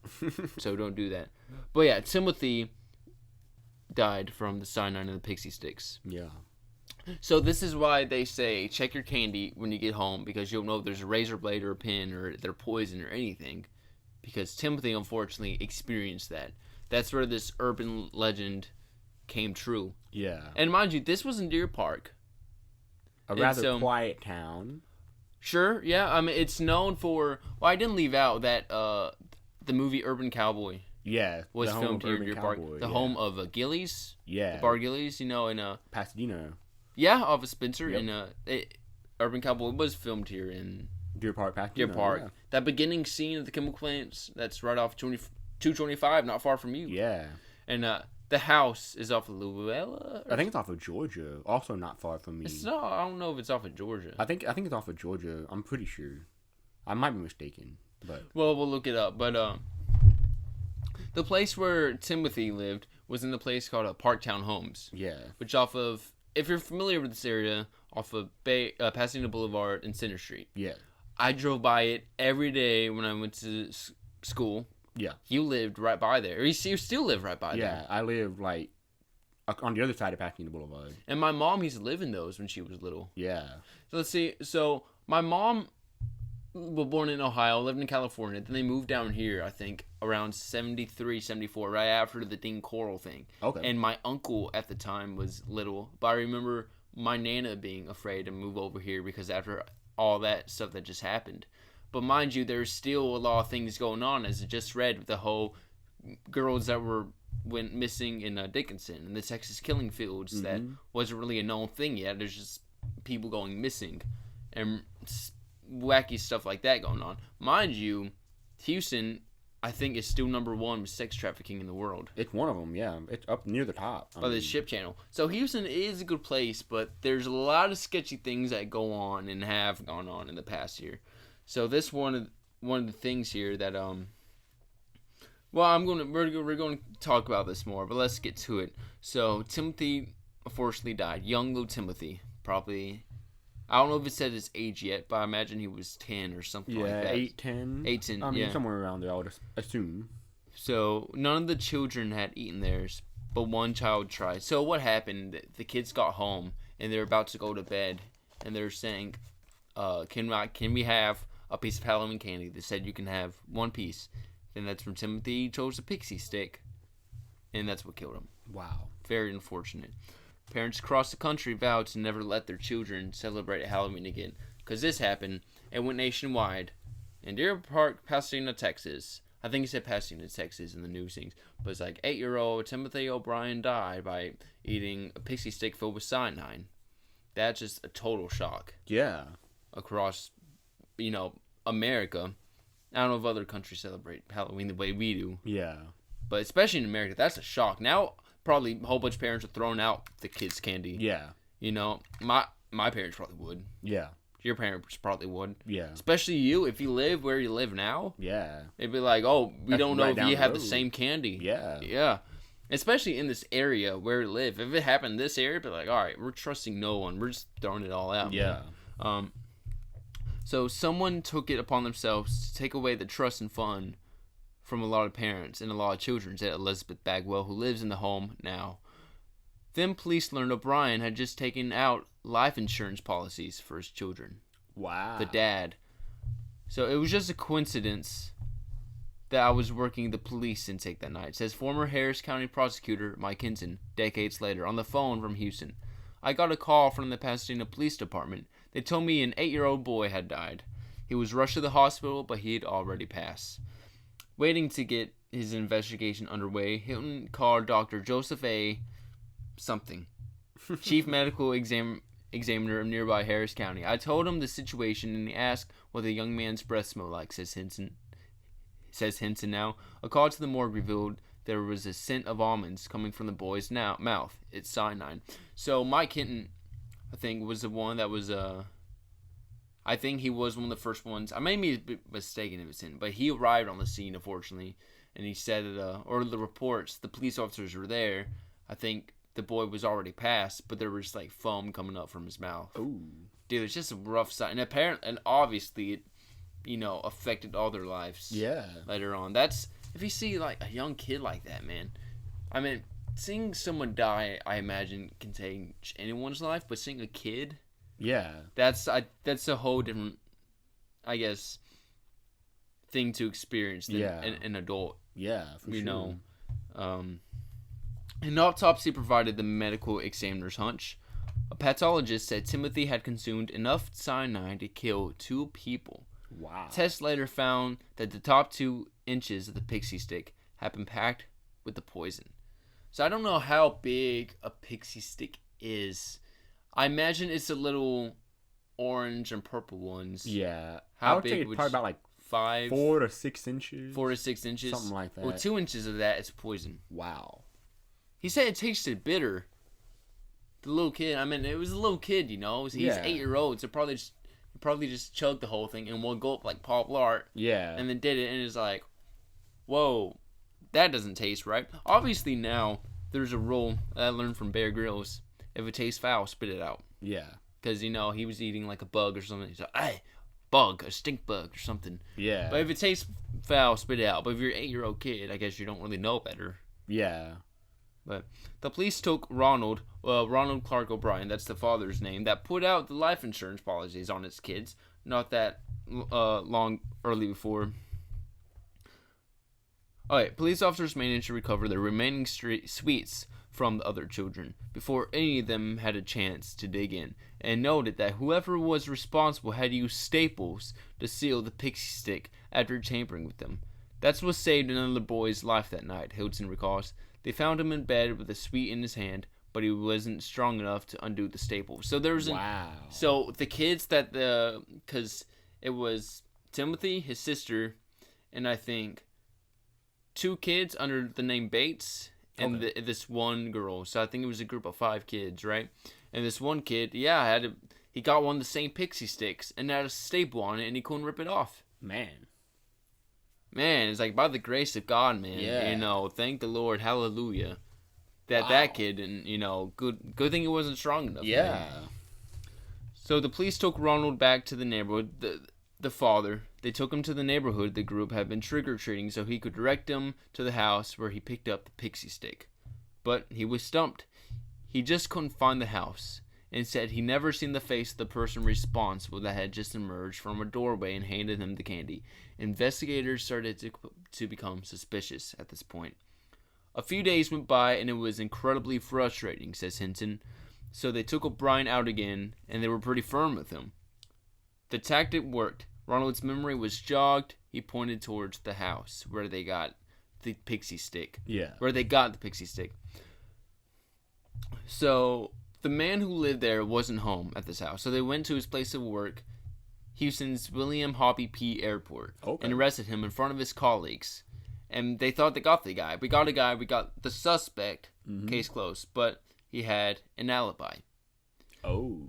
So don't do that. But yeah, Timothy died from the cyanide and the Pixi-Sticks. Yeah. So this is why they say check your candy when you get home, because you'll know if there's a razor blade or a pin or they're poison or anything. Because Timothy unfortunately experienced that. That's where this urban legend came true. Yeah. And mind you, this was in Deer Park. A rather quiet town. Sure, yeah. I mean, it's known for. Well, I didn't leave out that the movie Urban Cowboy. Yeah, was filmed here in Deer Park. The home of Gillies. Yeah. The bar Gillies, in Pasadena. Yeah, off of Spencer. Yep. Urban Cowboy was filmed here in Deer Park, Pasadena. Deer Park. Yeah. That beginning scene of the chemical plants, that's right off 225, not far from you. Yeah. And the house is off of Louisville. I think it's off of Georgia. Also not far from me. It's not. I don't know if it's off of Georgia. I think it's off of Georgia. I'm pretty sure. I might be mistaken, but well, we'll look it up. But the place where Timothy lived was in the place called Parktown Homes. Yeah. Which off of, if you're familiar with this area, off of Pasadena Boulevard and Center Street. Yeah. I drove by it every day when I went to school. Yeah. You lived right by there. Or you still live right by there. Yeah, I live like on the other side of Pasadena Boulevard. And my mom used to live in those when she was little. Yeah. So let's see. So my mom was born in Ohio, lived in California. Then they moved down here, I think, around 73, 74, right after the Dean Coral thing. Okay. And my uncle at the time was little. But I remember my Nana being afraid to move over here because after all that stuff that just happened. But mind you, there's still a lot of things going on, as I just read, with the whole girls that went missing in Dickinson and the Texas killing fields. Mm-hmm. That wasn't really a known thing yet. There's just people going missing and wacky stuff like that going on. Mind you, Houston, I think, is still number one with sex trafficking in the world. It's one of them, yeah. It's up near the top. Of the Ship Channel. So Houston is a good place, but there's a lot of sketchy things that go on and have gone on in the past year. So this one of the things here that well, we're going to talk about this more, but let's get to it. So Timothy unfortunately died, young little Timothy, probably. I don't know if it said his age yet, but I imagine he was 10 or something like that. 8, 10. 8, 10, I mean, somewhere around there, I would assume. So none of the children had eaten theirs, but one child tried. So what happened? The kids got home and they're about to go to bed, and they're saying, "Can we have a piece of Halloween candy?" They said you can have one piece. Then that's when Timothy chose a Pixi-Stick, and that's what killed him. Wow. Very unfortunate. Parents across the country vowed to never let their children celebrate Halloween again, because this happened and went nationwide. In Deer Park, Pasadena, Texas. I think it said Pasadena, Texas in the news things. But it's like 8-year-old Timothy O'Brien died by eating a Pixi-Stick filled with cyanide. That's just a total shock. Yeah. Across, America. I don't know if other countries celebrate Halloween the way we do. Yeah. But especially in America, that's a shock. Now, probably a whole bunch of parents are throwing out the kids' candy. Yeah. My parents probably would. Yeah. Your parents probably would. Yeah. Especially you, if you live where you live now. Yeah. It'd be like, oh, we That's don't know right if you have the the same candy. Yeah. Yeah. Especially in this area where we live. If it happened in this area, it'd be like, all right, we're trusting no one. We're just throwing it all out. Yeah. So someone took it upon themselves to take away the trust and fun from a lot of parents and a lot of children, said Elizabeth Bagwell, who lives in the home now. Then police learned O'Brien had just taken out life insurance policies for his children. Wow. The dad. So it was just a coincidence that I was working the police intake that night, says former Harris County prosecutor Mike Hinton, decades later, on the phone from Houston. I got a call from the Pasadena Police Department. They told me an 8-year-old boy had died. He was rushed to the hospital, but he had already passed. Waiting to get his investigation underway, Hinton called Dr. Joseph A. something, chief medical examiner of nearby Harris County. I told him the situation, and he asked what the young man's breath smelled like, says Hinton now. A call to the morgue revealed there was a scent of almonds coming from the boy's mouth. It's cyanide. So Mike Hinton, I think, was the one that was, I think he was one of the first ones. I may be mistaken if it's Hinton, but he arrived on the scene, unfortunately, and he said that, or the reports, the police officers were there. I think the boy was already passed, but there was like foam coming up from his mouth. Ooh. Dude, it's just a rough sight. And obviously it, affected all their lives. Yeah. Later on. That's, if you see like a young kid like that, man. I mean, seeing someone die, I imagine, can change anyone's life, but seeing a kid, yeah, that's a whole different, I guess, thing to experience than an adult. Yeah, for sure. An autopsy provided the medical examiner's hunch. A pathologist said Timothy had consumed enough cyanide to kill 2 people. Wow. Tests later found that the top 2 inches of the Pixi-Stick had been packed with the poison. So I don't know how big a Pixi-Stick is. I imagine it's the little orange and purple ones. Yeah. How I would big? say it's probably about like 4 to 6 inches. 4 to 6 inches? Something like that. Well, 2 inches of that is poison. Wow. He said it tasted bitter. The little kid, I mean, it was a little kid, He's 8-year-old, so probably just chugged the whole thing in one gulp like Paul Blart. Yeah. And then did it, and it's like, whoa, that doesn't taste right. Obviously now, there's a rule that I learned from Bear Grylls. If it tastes foul, spit it out. Yeah. Because, he was eating like a bug or something. He's like, hey, bug, a stink bug or something. Yeah. But if it tastes foul, spit it out. But if you're an 8-year-old kid, I guess you don't really know better. Yeah. But the police took Ronald Clark O'Brien, that's the father's name, that put out the life insurance policies on his kids, not that early before. Alright, police officers managed to recover the remaining sweets from the other children before any of them had a chance to dig in, and noted that whoever was responsible had used staples to seal the Pixi-Stick after tampering with them. That's what saved another boy's life that night, Hilton recalls. They found him in bed with a sweet in his hand, but he wasn't strong enough to undo the staple. So there was so the kids because it was Timothy, his sister, and I think 2 kids under the name Bates, and this one girl. So I think it was a group of 5 kids, right? And this one kid, he got one of the same Pixi-Sticks and had a staple on it, and he couldn't rip it off. Man, it's like by the grace of God, man. Yeah. Thank the Lord, hallelujah. That kid, and good thing he wasn't strong enough. Yeah. Man. So the police took Ronald back to the neighborhood. The father, they took him to the neighborhood the group had been trick-or-treating so he could direct them to the house where he picked up the Pixi-Stick. But he was stumped. He just couldn't find the house, and said he never seen the face of the person responsible that had just emerged from a doorway and handed him the candy. Investigators started to become suspicious at this point. A few days went by, and it was incredibly frustrating, says Hinton. So they took O'Brien out again, and they were pretty firm with him. The tactic worked. Ronald's memory was jogged. He pointed towards the house where they got the Pixi-Stick. Yeah. Where they got the Pixi-Stick. So the man who lived there wasn't home at this house, so they went to his place of work, Houston's William Hobby P. Airport, and arrested him in front of his colleagues. And they thought they got the guy. We got a guy. We got the suspect. Case closed. But he had an alibi. Oh.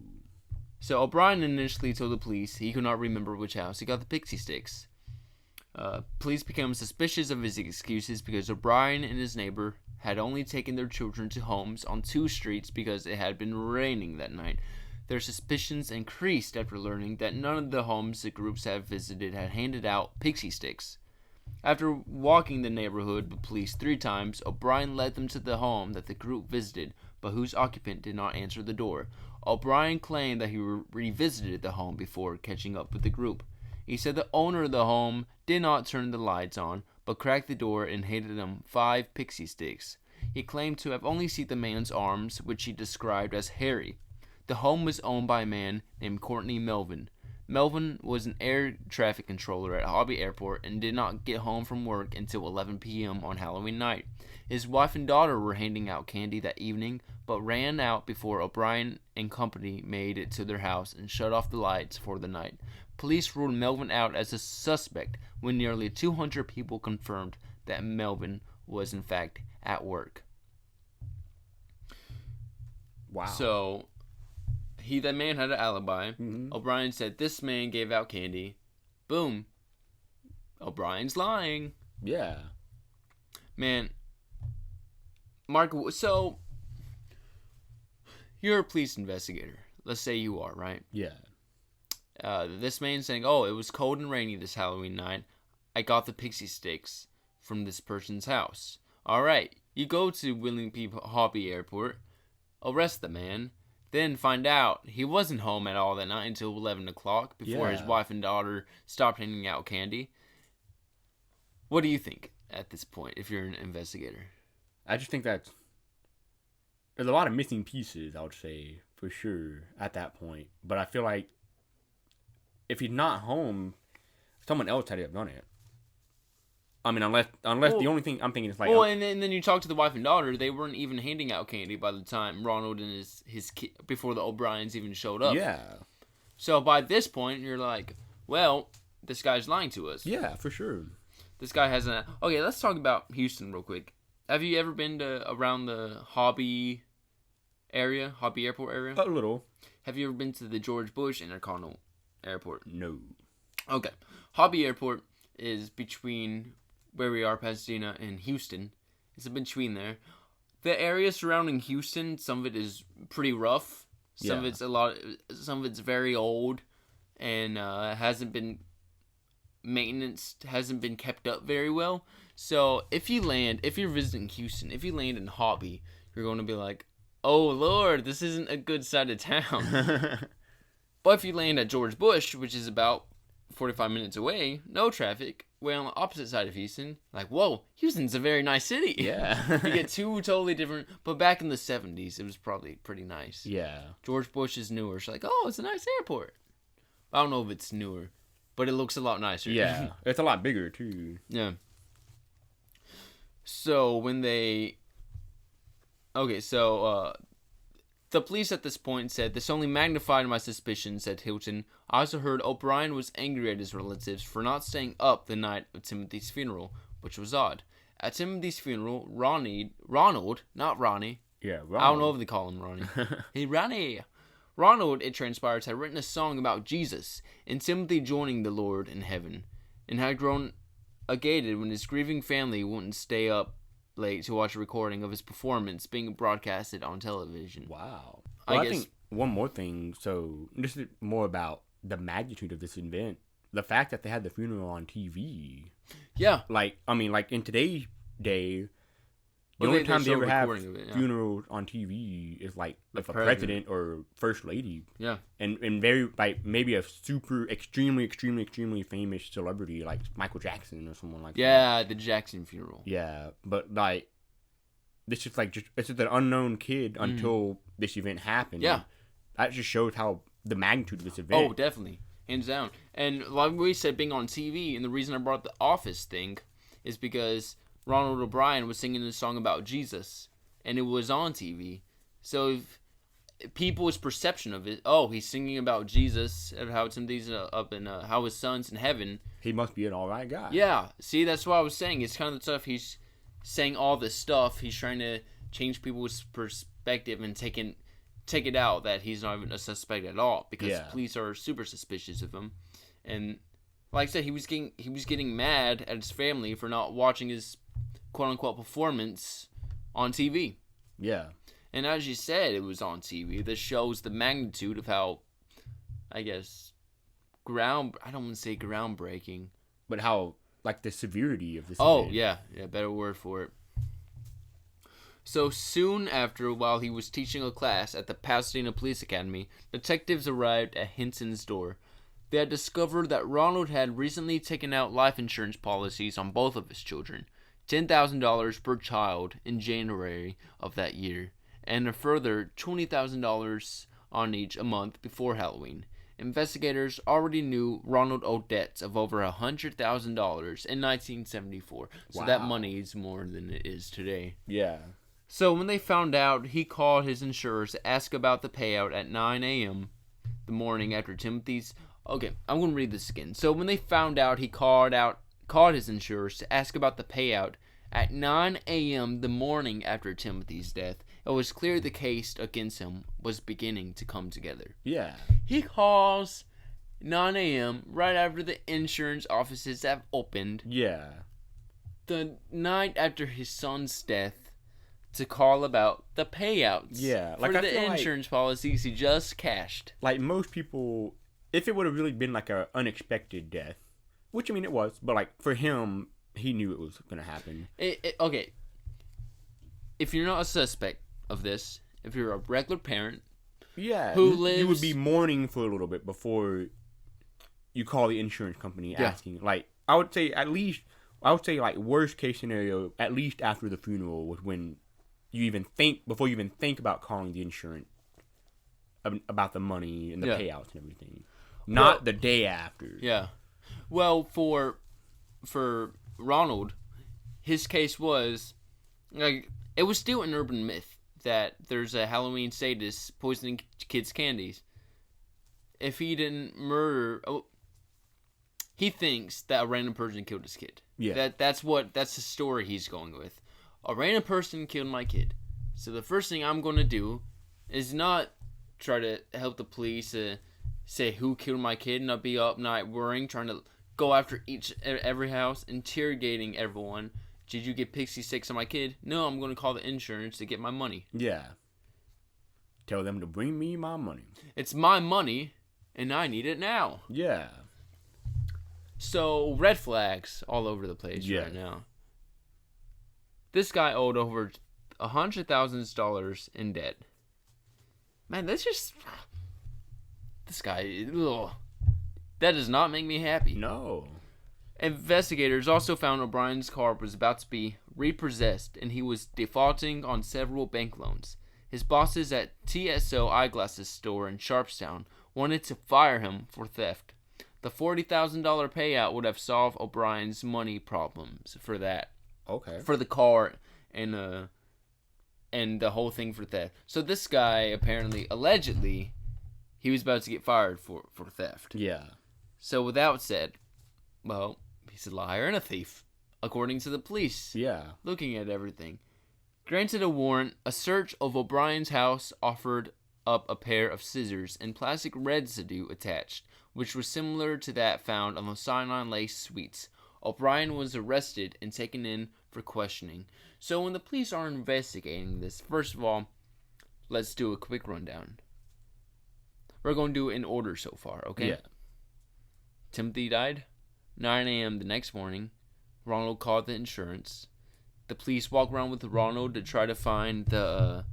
So O'Brien initially told the police he could not remember which house he got the Pixi-Sticks. Police became suspicious of his excuses because O'Brien and his neighbor had only taken their children to homes on 2 streets because it had been raining that night. Their suspicions increased after learning that none of the homes the groups had visited had handed out Pixi-Sticks. After walking the neighborhood with police 3 times, O'Brien led them to the home that the group visited, but whose occupant did not answer the door. O'Brien claimed that he revisited the home before catching up with the group. He said the owner of the home did not turn the lights on, but cracked the door and handed him 5 Pixi-Sticks. He claimed to have only seen the man's arms, which he described as hairy. The home was owned by a man named Courtney Melvin. Melvin was an air traffic controller at Hobby Airport and did not get home from work until 11 p.m. on Halloween night. His wife and daughter were handing out candy that evening, but ran out before O'Brien and company made it to their house and shut off the lights for the night. Police ruled Melvin out as a suspect when nearly 200 people confirmed that Melvin was in fact at work. Wow. So, that man had an alibi. Mm-hmm. O'Brien said this man gave out candy. Boom. O'Brien's lying. Yeah. Man, Mark, so you're a police investigator. Let's say you are, right? Yeah. This man's saying, oh, it was cold and rainy this Halloween night. I got the Pixi-Sticks from this person's house. All right, you go to Willing People Hobby Airport, arrest the man, then find out he wasn't home at all that night until 11 o'clock before his wife and daughter stopped handing out candy. What do you think at this point if you're an investigator? I just think that there's a lot of missing pieces, I would say, for sure, at that point. But I feel like if he's not home, someone else had to have done it. I mean, unless the only thing I'm thinking is like... Well, and then you talk to the wife and daughter, they weren't even handing out candy by the time Ronald and his kid, before the O'Briens even showed up. Yeah. So by this point, you're like, well, this guy's lying to us. Yeah, for sure. This guy hasn't... Okay, let's talk about Houston real quick. Have you ever been to around the Hobby Airport area? A little. Have you ever been to the George Bush Intercontinental Airport? No. Okay. Hobby Airport is between where we are, Pasadena, and Houston. It's in between there. The area surrounding Houston, some of it is pretty rough. Some of it's very old and hasn't been kept up very well. So if you're visiting Houston, if you land in Hobby, you're going to be like, oh Lord, this isn't a good side of town. But if you land at George Bush, which is about 45 minutes away, no traffic, way on the opposite side of Houston, like, whoa, Houston's a very nice city. Yeah. You get two totally different, but back in the 70s, it was probably pretty nice. Yeah. George Bush is newer. It's like, oh, it's a nice airport. I don't know if it's newer, but it looks a lot nicer. Yeah. It's a lot bigger, too. Yeah. So when they... Okay, so the police at this point said, this only magnified my suspicions, said Hilton. I also heard O'Brien was angry at his relatives for not staying up the night of Timothy's funeral, which was odd. At Timothy's funeral, Ronald, not Ronnie. Yeah, Ronald. I don't know if they call him Ronnie. Hey, Ronnie. Ronald, it transpires, had written a song about Jesus and Timothy joining the Lord in heaven, and had grown agitated when his grieving family wouldn't stay up late to watch a recording of his performance being broadcasted on television. Wow. Well, I think one more thing, so this is more about the magnitude of this event. The fact that they had the funeral on TV. Yeah. Like in today's day, the only time they ever have funerals on TV is like if a president or first lady. Yeah. And very, like, maybe a super, extremely, extremely, extremely famous celebrity like Michael Jackson or someone like that. Yeah, the Jackson funeral. Yeah, but like, this is like, it's just an unknown kid until this event happened. Yeah. That just shows how the magnitude of this event. Oh, definitely. Hands down. And like we said, being on TV, and the reason I brought the Office thing is because Ronald O'Brien was singing a song about Jesus, and it was on TV. So if people's perception of it, oh, he's singing about Jesus and how Timothy's up in how his son's in heaven. He must be an all right guy. Yeah, see, that's what I was saying. It's kind of the stuff he's saying all this stuff. He's trying to change people's perspective and take it out that he's not even a suspect at all, because the police are super suspicious of him. And like I said, he was getting mad at his family for not watching his quote-unquote performance on TV. Yeah. And as you said, it was on TV. This shows the magnitude of how, I guess, I don't want to say groundbreaking, but how, like, the severity of this event. Oh, yeah, better word for it. So soon after, while he was teaching a class at the Pasadena Police Academy, detectives arrived at Hinson's door. They had discovered that Ronald had recently taken out life insurance policies on both of his children, $10,000 per child in January of that year, and a further $20,000 on each a month before Halloween. Investigators already knew Ronald owed debts of over $100,000 in 1974, so that money is more than it is today. Yeah. So when they found out, he called his insurers to ask about the payout at 9 a.m. the morning after Timothy's... Okay, I'm going to read this again. So when they found out, he called his insurers to ask about the payout at 9 a.m. the morning after Timothy's death. It was clear the case against him was beginning to come together. Yeah. He calls 9 a.m. right after the insurance offices have opened. Yeah. The night after his son's death to call about the payouts. Yeah. For the insurance policies he just cashed. Like most people, if it would have really been like an unexpected death, which I mean it was, but like for him, he knew it was going to happen. Okay. If you're not a suspect of this, if you're a regular parent, yeah, who lives, you would be mourning for a little bit before you call the insurance company asking. Like I would say like worst case scenario, at least after the funeral was when you even think about calling the insurance about the money and the payouts and everything. Not the day after. Yeah. Well, for Ronald, his case was like it was still an urban myth that there's a Halloween sadist poisoning kids' candies. If he didn't murder, he thinks that a random person killed his kid. Yeah. That's the story he's going with. A random person killed my kid. So the first thing I'm going to do is not try to help the police say who killed my kid, not be up night worrying, trying to go after every house, interrogating everyone. Did you get Pixi-Sticks on my kid? No, I'm going to call the insurance to get my money. Yeah. Tell them to bring me my money. It's my money, and I need it now. Yeah. So, red flags all over the place right now. This guy owed over $100,000 in debt. Man, that's just... This guy... Ugh. That does not make me happy. No. Investigators also found O'Brien's car was about to be repossessed, and he was defaulting on several bank loans. His bosses at TSO Eyeglasses store in Sharpstown wanted to fire him for theft. The $40,000 payout would have solved O'Brien's money problems for that. Okay. For the car and the whole thing for theft. So this guy apparently, allegedly, he was about to get fired for theft. Yeah. So with that said, well, he's a liar and a thief, according to the police. Yeah. Looking at everything. Granted a warrant, a search of O'Brien's house offered up a pair of scissors and plastic residue attached, which was similar to that found on the cyanide laced sweets. O'Brien was arrested and taken in for questioning. So when the police are investigating this, first of all, let's do a quick rundown. We're going to do it in order so far, okay? Yeah. Timothy died. 9 a.m. the next morning. Ronald called the insurance. The police walk around with Ronald to try to find the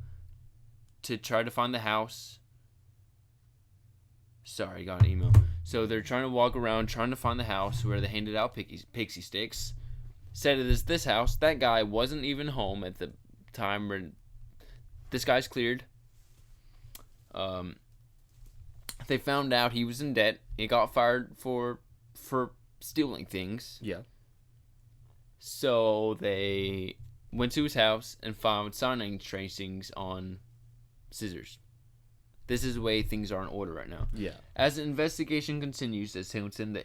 house. Sorry, I got an email. So they're trying to walk around, trying to find the house where they handed out Pixi-Sticks. Said it is this house. That guy wasn't even home at the time when this guy's cleared. They found out he was in debt. He got fired for stealing things. Yeah. So they went to his house and found cyanide tracings on scissors. This is the way things are in order right now. Yeah. As the investigation continues, says Hinton,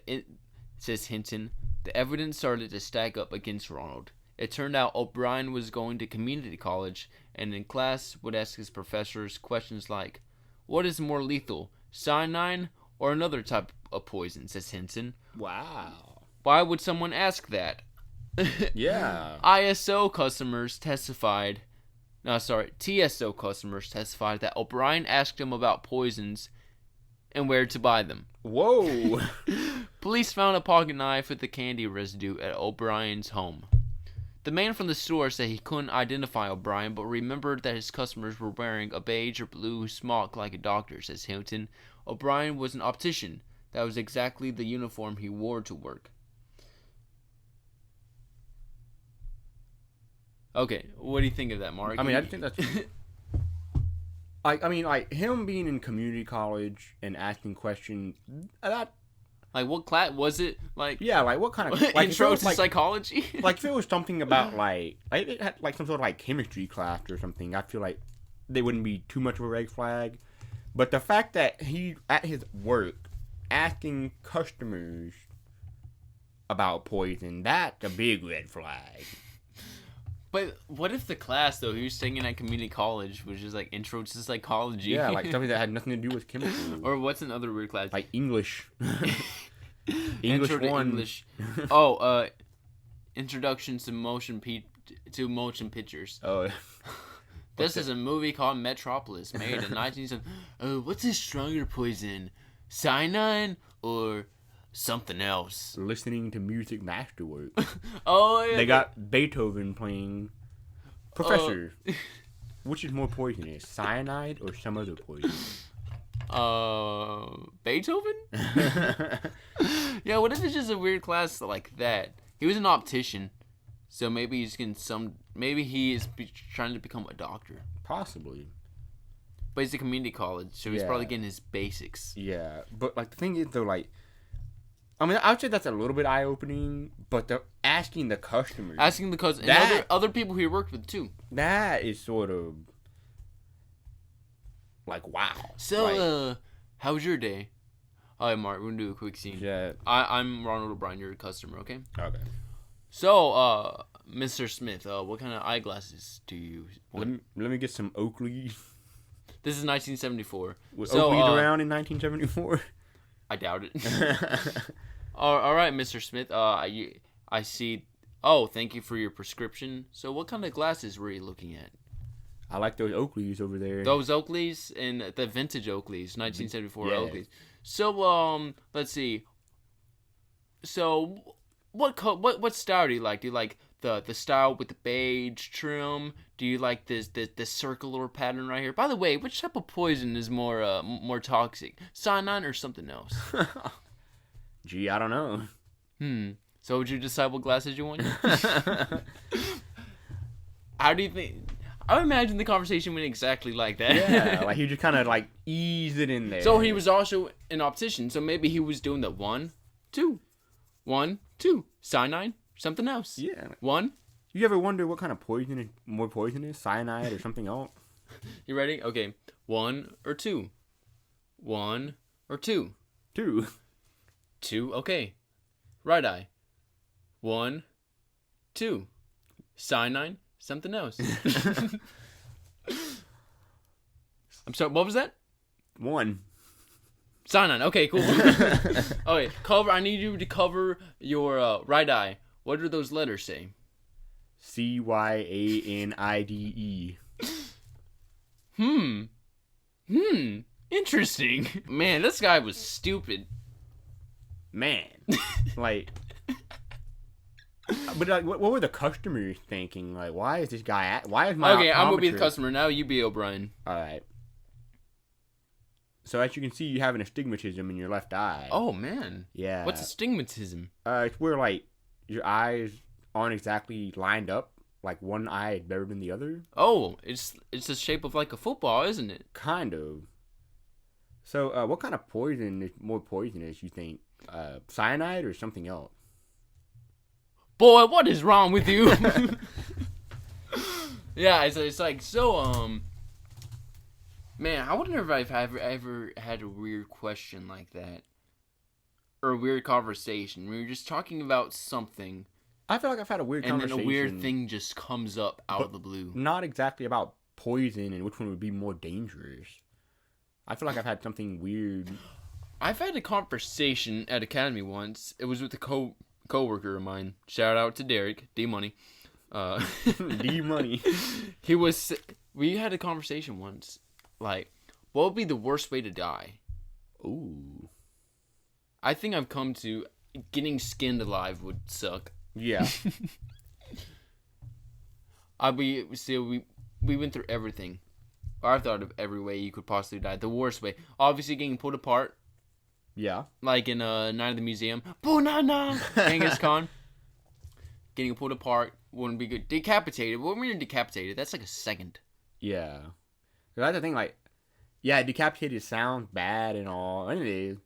the evidence started to stack up against Ronald. It turned out O'Brien was going to community college and in class would ask his professors questions like, what is more lethal, cyanide or another type of poison, says Hinton. Wow. Why would someone ask that? Yeah. TSO customers testified that O'Brien asked him about poisons and where to buy them. Whoa. Police found a pocket knife with the candy residue at O'Brien's home. The man from the store said he couldn't identify O'Brien, but remembered that his customers were wearing a beige or blue smock like a doctor, says Hilton. O'Brien was an optician. That was exactly the uniform he wore to work. Okay, what do you think of that, Mark? I mean, I think that's... I mean, like, him being in community college and asking questions, that... Like, what class was it? Like, yeah, like, what kind of... Like, intro to like, psychology? like, if it was something about, like, it had, like, some sort of, like, chemistry class or something, I feel like they wouldn't be too much of a red flag. But the fact that he, at his work, asking customers about poison, that's a big red flag. But what if the class, though, he was taking at community college, which is like intro to psychology? Yeah, like something that had nothing to do with chemistry. Or what's another weird class? Like English. Intro to English. Oh, introductions to motion pictures. Oh. This is a movie called Metropolis, made in 1970. What's a stronger poison? Cyanide or something else? Listening to music masterwork. Oh, yeah. They got Beethoven playing Professor. Which is more poisonous, cyanide or some other poison? Beethoven? Yeah, what if it's just a weird class like that? He was an optician, so maybe he's getting maybe he is trying to become a doctor. Possibly. But he's a community college, so he's probably getting his basics. Yeah, but like the thing is though, like, I mean, I would say that's a little bit eye-opening, but they're asking the customers. And other people he worked with, too. That is sort of, like, wow. So, like, how was your day? All right, Mark, we're going to do a quick scene. Yeah. I'm Ronald O'Brien, you're a customer, okay? Okay. So, Mr. Smith, what kind of eyeglasses do you want? Let me get some Oakley. This is 1974. Was Oakley's around in 1974? I doubt it. All right, Mr. Smith. I see. Oh, thank you for your prescription. So, what kind of glasses were you looking at? I like those Oakleys over there. Those Oakleys and the vintage Oakleys, 1974 yeah. Oakleys. So, let's see. So, what style do you like? Do you like the style with the beige trim? Do you like this circular pattern right here? By the way, which type of poison is more toxic? Cyanide or something else? Gee, I don't know. So would you decide what glasses you want? How do you think? I would imagine the conversation went exactly like that. Yeah, like he just kind of like eased it in there. So he was also an optician. So maybe he was doing the 1, 2, 1, 2, cyanide, something else. Yeah. 1. You ever wonder what kind of poison is more poisonous, cyanide or something else? You ready? Okay. 1 or 2. 1 or 2. 2. 2. Okay. Right eye. 1, 2. Cyanide. Something else. I'm sorry. What was that? 1. Cyanide. Okay. Cool. Okay. I need you to cover your right eye. What do those letters say? Cyanide. Interesting. Man, this guy was stupid. Man. Like, but like, what were the customers thinking? Like, why is this guy why is my Okay, I'm gonna be the optometrist- customer. Now you be O'Brien. Alright. So as you can see, you have an astigmatism in your left eye. Oh, man. Yeah. What's astigmatism? It's where, like, your eyes aren't exactly lined up. Like, one eye is better than the other. Oh, it's the shape of like a football, isn't it? Kind of. So, what kind of poison is more poisonous, you think? Cyanide or something else? Boy, what is wrong with you? Yeah, it's like, so, man, I wonder if I've ever had a weird question like that. Or a weird conversation. We were just talking about something. I feel like I've had a weird conversation. And then a weird thing just comes up out of the blue. Not exactly about poison and which one would be more dangerous. I feel like I've had something weird. I've had a conversation at Academy once. It was with a coworker of mine. Shout out to Derek, D-Money. D-Money. We had a conversation once. Like, what would be the worst way to die? Ooh. I think I've come to getting skinned alive would suck. Yeah. We went through everything. Or I thought of every way you could possibly die. The worst way. Obviously getting pulled apart. Yeah. Like in Night of the Museum. Boonana! Genghis Khan. Getting pulled apart wouldn't be good. Decapitated. What when you're decapitated? That's like a second. Yeah. That's the thing, like, yeah, decapitated sounds bad and all, and it is.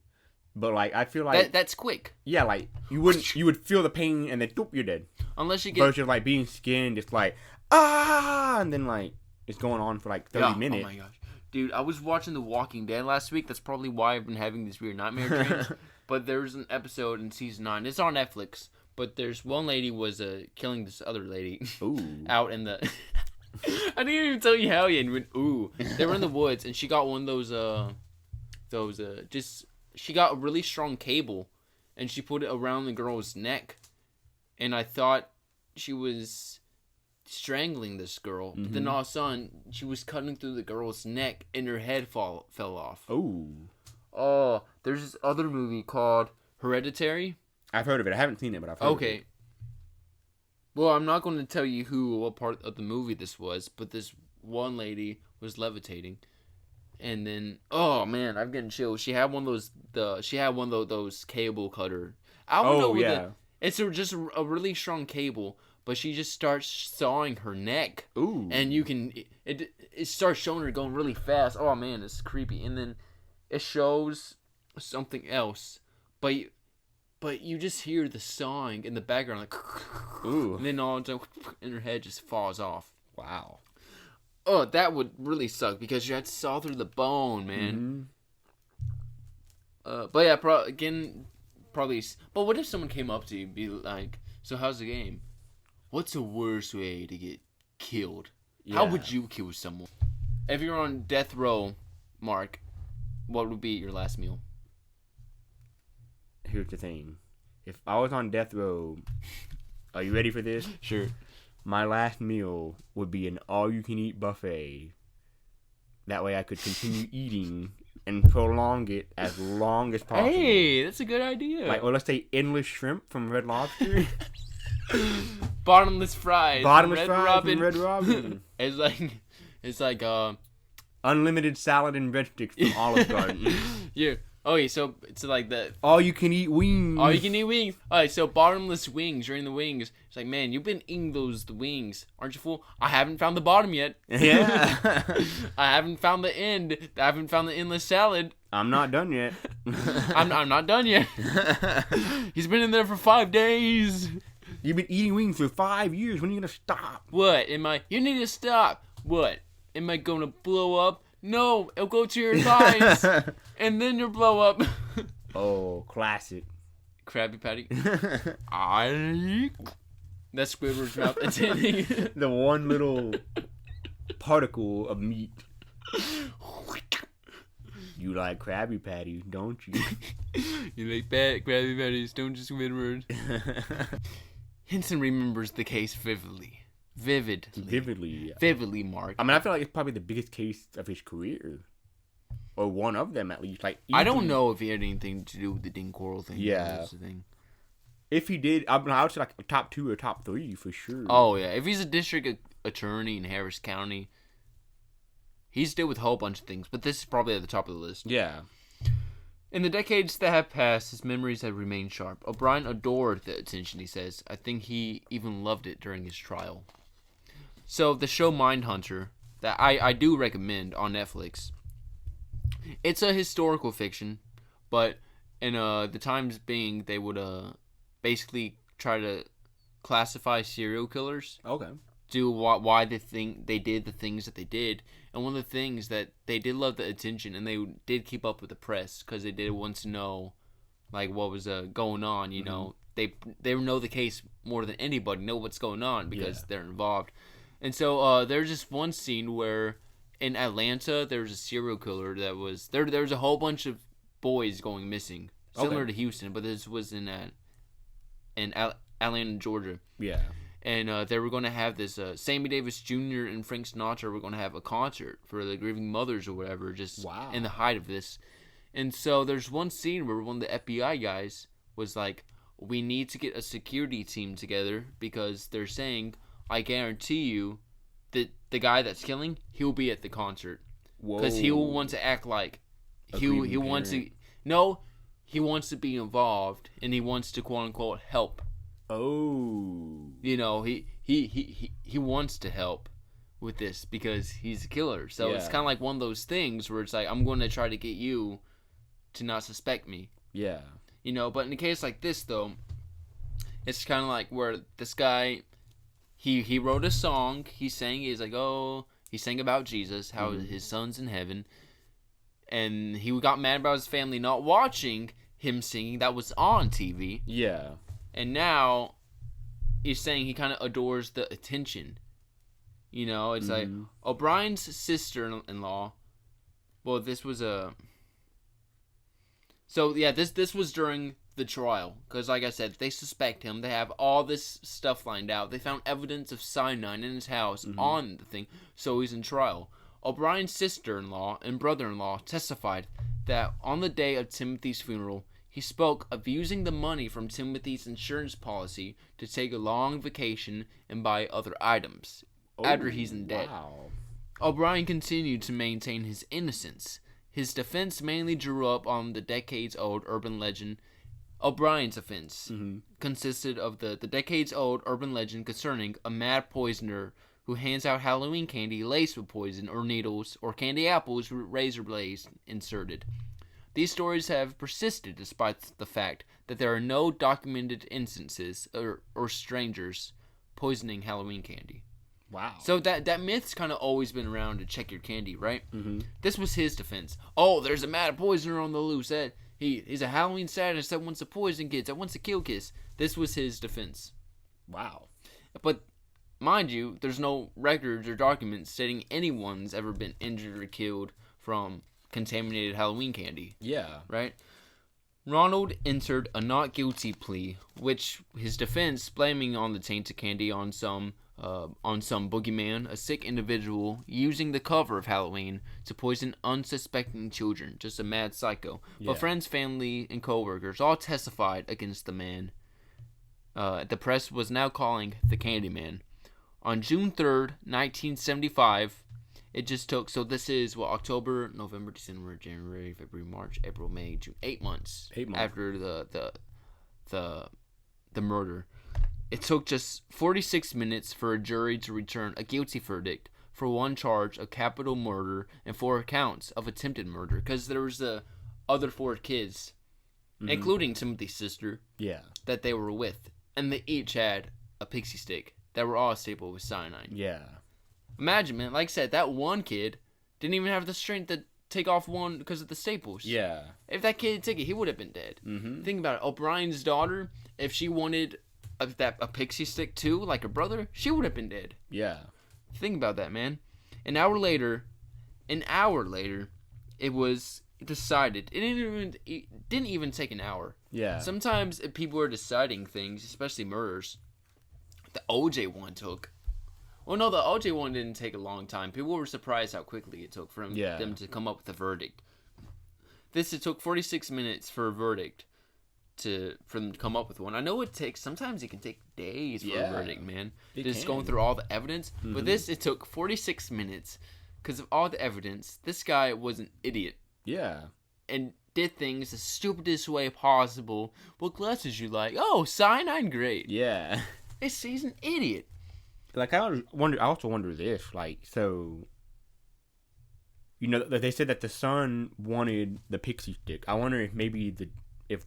But, like, I feel like... That's quick. Yeah, like, you would feel the pain and then, doop, you're dead. Unless you get... Versus, like, being skinned, it's like, ah! And then, like, it's going on for, like, 30 minutes. Oh, my gosh. Dude, I was watching The Walking Dead last week. That's probably why I've been having these weird nightmare dreams. But there's an episode in season 9. It's on Netflix. But there's one lady was killing this other lady. Ooh. Out in the... I didn't even tell you how yet. Ooh. They were in the woods, and she got one of those, she got a really strong cable, and she put it around the girl's neck. And I thought she was strangling this girl. But then all of a sudden, she was cutting through the girl's neck, and her head fell off. Ooh. Oh, there's this other movie called Hereditary. I've heard of it. I haven't seen it, but I've heard of it. Okay. Well, I'm not going to tell you what part of the movie this was, but this one lady was levitating, and then I'm getting chills. She had one of those cable cutter. I don't know. Yeah. It's just a really strong cable, but she just starts sawing her neck. Ooh. And it starts showing her going really fast. Oh man, it's creepy. And then it shows something else, but you just hear the sawing in the background, like, ooh, and then all of a sudden, and her head just falls off. Wow. Oh, that would really suck because you had to saw through the bone, man. But yeah, probably. But what if someone came up to you and be like, "So how's the game? What's the worst way to get killed? Yeah. How would you kill someone? If you're on death row, Mark, what would be your last meal?" Here's the thing. If I was on death row, are you ready for this? Sure. My last meal would be an all-you-can-eat buffet. That way I could continue eating and prolong it as long as possible. Hey, that's a good idea. Like, or let's say endless shrimp from Red Lobster. Bottomless fries. Bottomless fries from Red Robin. It's like unlimited salad and breadsticks from Olive Garden. Yeah. Okay, so it's like the all-you-can-eat wings. All-you-can-eat wings. Alright, so bottomless wings. You're in the wings. It's like, man, you've been eating the wings. Aren't you fool? I haven't found the bottom yet. Yeah. I haven't found the end. I haven't found the endless salad. I'm not done yet. I'm not done yet. He's been in there for 5 days. You've been eating wings for 5 years. When are you going to stop? What? You need to stop. What? Am I going to blow up? No, it'll go to your thighs, and then you'll blow up. Oh, classic. Krabby Patty. That's Squidward's mouth. That's the one little particle of meat. You like Krabby Patties, don't you? You like Krabby Patties, don't you, Squidward? Henson remembers the case vividly. Vividly, Mark. I mean, I feel like it's probably the biggest case of his career. Or one of them, at least. Like, I don't know if he had anything to do with the Ding Coral thing. Yeah. That's the thing. If he did, I would say like a top 2 or top 3 for sure. Oh, yeah. If he's a district attorney in Harris County, he's dealt with a whole bunch of things. But this is probably at the top of the list. Yeah. In the decades that have passed, his memories have remained sharp. O'Brien adored the attention, he says. I think he even loved it during his trial. So, the show Mindhunter, that I do recommend on Netflix, it's a historical fiction, but in the times being, they would basically try to classify serial killers. Okay. Do why they did the things that they did. And one of the things that they did love the attention, and they did keep up with the press, because they did want to know, like, what was going on, you know. They know the case more than anybody, know what's going on, because they're involved. And so there's just one scene where in Atlanta there was a serial killer that was there. There was a whole bunch of boys going missing, similar to Houston, but this was in Atlanta, Georgia. Yeah. And they were going to have this Sammy Davis Jr. and Frank Sinatra were going to have a concert for the grieving mothers or whatever, just in the height of this. And so there's one scene where one of the FBI guys was like, "We need to get a security team together because they're saying, I guarantee you that the guy that's killing, he'll be at the concert. Because he will want to act like he wants to. No, he wants to be involved and he wants to quote unquote help. Oh. You know, he wants to help with this because he's a killer. So it's kind of like one of those things where it's like, I'm going to try to get you to not suspect me. Yeah. You know, but in a case like this, though, it's kind of like where this guy, he wrote a song. He sang about Jesus, how his son's in heaven. And he got mad about his family not watching him singing that was on TV. Yeah. And now he's saying he kind of adores the attention. You know, it's like O'Brien's sister-in-law. Well, this was this was during the trial because, like I said, they suspect him. They have all this stuff lined out. They found evidence of cyanide in his house on the thing, so he's in trial. O'Brien's sister-in-law and brother-in-law testified that on the day of Timothy's funeral, he spoke of using the money from Timothy's insurance policy to take a long vacation and buy other items after he's in debt. Wow. O'Brien continued to maintain his innocence. His defense mainly drew up on the decades-old urban legend. O'Brien's offense consisted of the decades-old urban legend concerning a mad poisoner who hands out Halloween candy laced with poison or needles or candy apples with razor blades inserted. These stories have persisted despite the fact that there are no documented instances or strangers poisoning Halloween candy. Wow. So that myth's kind of always been around to check your candy, right? Mm-hmm. This was his defense. Oh, there's a mad poisoner on the loose. He's a Halloween sadist that wants to poison kids, that wants to kill kids. This was his defense. Wow. But mind you, there's no records or documents stating anyone's ever been injured or killed from contaminated Halloween candy. Yeah. Right? Ronald entered a not guilty plea, which his defense blaming on the tainted candy on some boogeyman, a sick individual using the cover of Halloween to poison unsuspecting children, just a mad psycho. Yeah. But friends, family, and co-workers all testified against the man. The press was now calling the Candyman. On June 3rd, 1975, it just took, so this is, October, November, December, January, February, March, April, May, June, 8 months. 8 months. After the murder. It took just 46 minutes for a jury to return a guilty verdict for one charge of capital murder and 4 counts of attempted murder, because there was the other 4 kids, including Timothy's sister, that they were with, and they each had a Pixi-Stick that were all stapled with cyanide. Yeah. Imagine, man, like I said, that one kid didn't even have the strength to take off one because of the staples. Yeah. If that kid had taken it, he would have been dead. Mm-hmm. Think about it. O'Brien's daughter, if she wanted a Pixi-Stick too, like her brother, she would have been dead. Yeah. Think about that, man. An hour later, it was decided. It didn't even take an hour. Yeah. Sometimes if people are deciding things, especially murders, the OJ one took. Well, no, the OJ one didn't take a long time. People were surprised how quickly it took for them to come up with a verdict. It took 46 minutes for a verdict for them to come up with one. I know sometimes it can take days for a verdict, man. Just going through all the evidence. Mm-hmm. But it took 46 minutes because of all the evidence. This guy was an idiot. Yeah. And did things the stupidest way possible. What glasses you like? Oh, cyanide, great. Yeah. He's an idiot. Like, I also wonder this, like, so, you know, they said that the son wanted the Pixi-Stick. I wonder if maybe if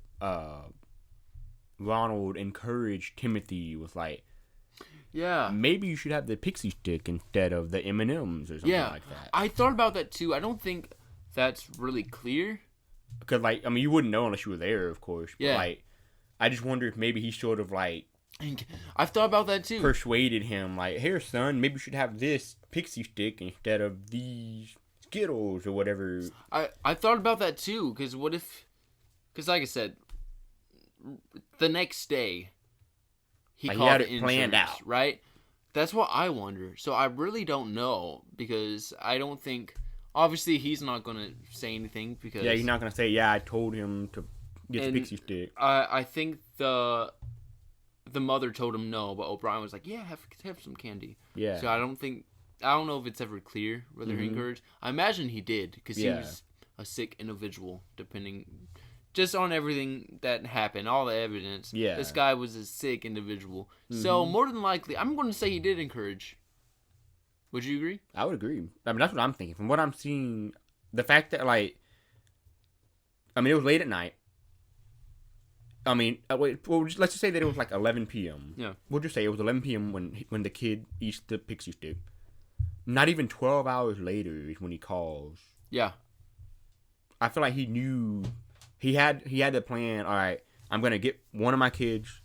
Ronald encouraged Timothy with, like, maybe you should have the Pixi-Stick instead of the M&Ms or something like that. I thought about that too. I don't think that's really clear. Because, like, I mean, you wouldn't know unless you were there, of course. But, like, I just wonder if maybe he sort of, like, I've thought about that too. Persuaded him, like, here, son, maybe you should have this Pixi-Stick instead of these Skittles or whatever. I thought about that too, because like I said, the next day he had it planned out, right? That's what I wonder. So I really don't know, because I don't think, obviously he's not gonna say anything because he's not gonna say I told him to get the Pixi-Stick. I think the mother told him no, but O'Brien was like, have some candy. Yeah. So I don't know if it's ever clear whether he encouraged. I imagine he did, because he was a sick individual, depending just on everything that happened, all the evidence, this guy was a sick individual. So more than likely, I'm going to say he did encourage. Would you agree? I would agree. I mean, that's what I'm thinking. From what I'm seeing, the fact that, like, I mean, it was late at night. I mean, let's just say that it was like 11 p.m. Yeah. We'll just say it was 11 p.m. when the kid eats the Pixi-Stick. Not even 12 hours later is when he calls. Yeah. I feel like he knew he had the plan. All right, I'm gonna get one of my kids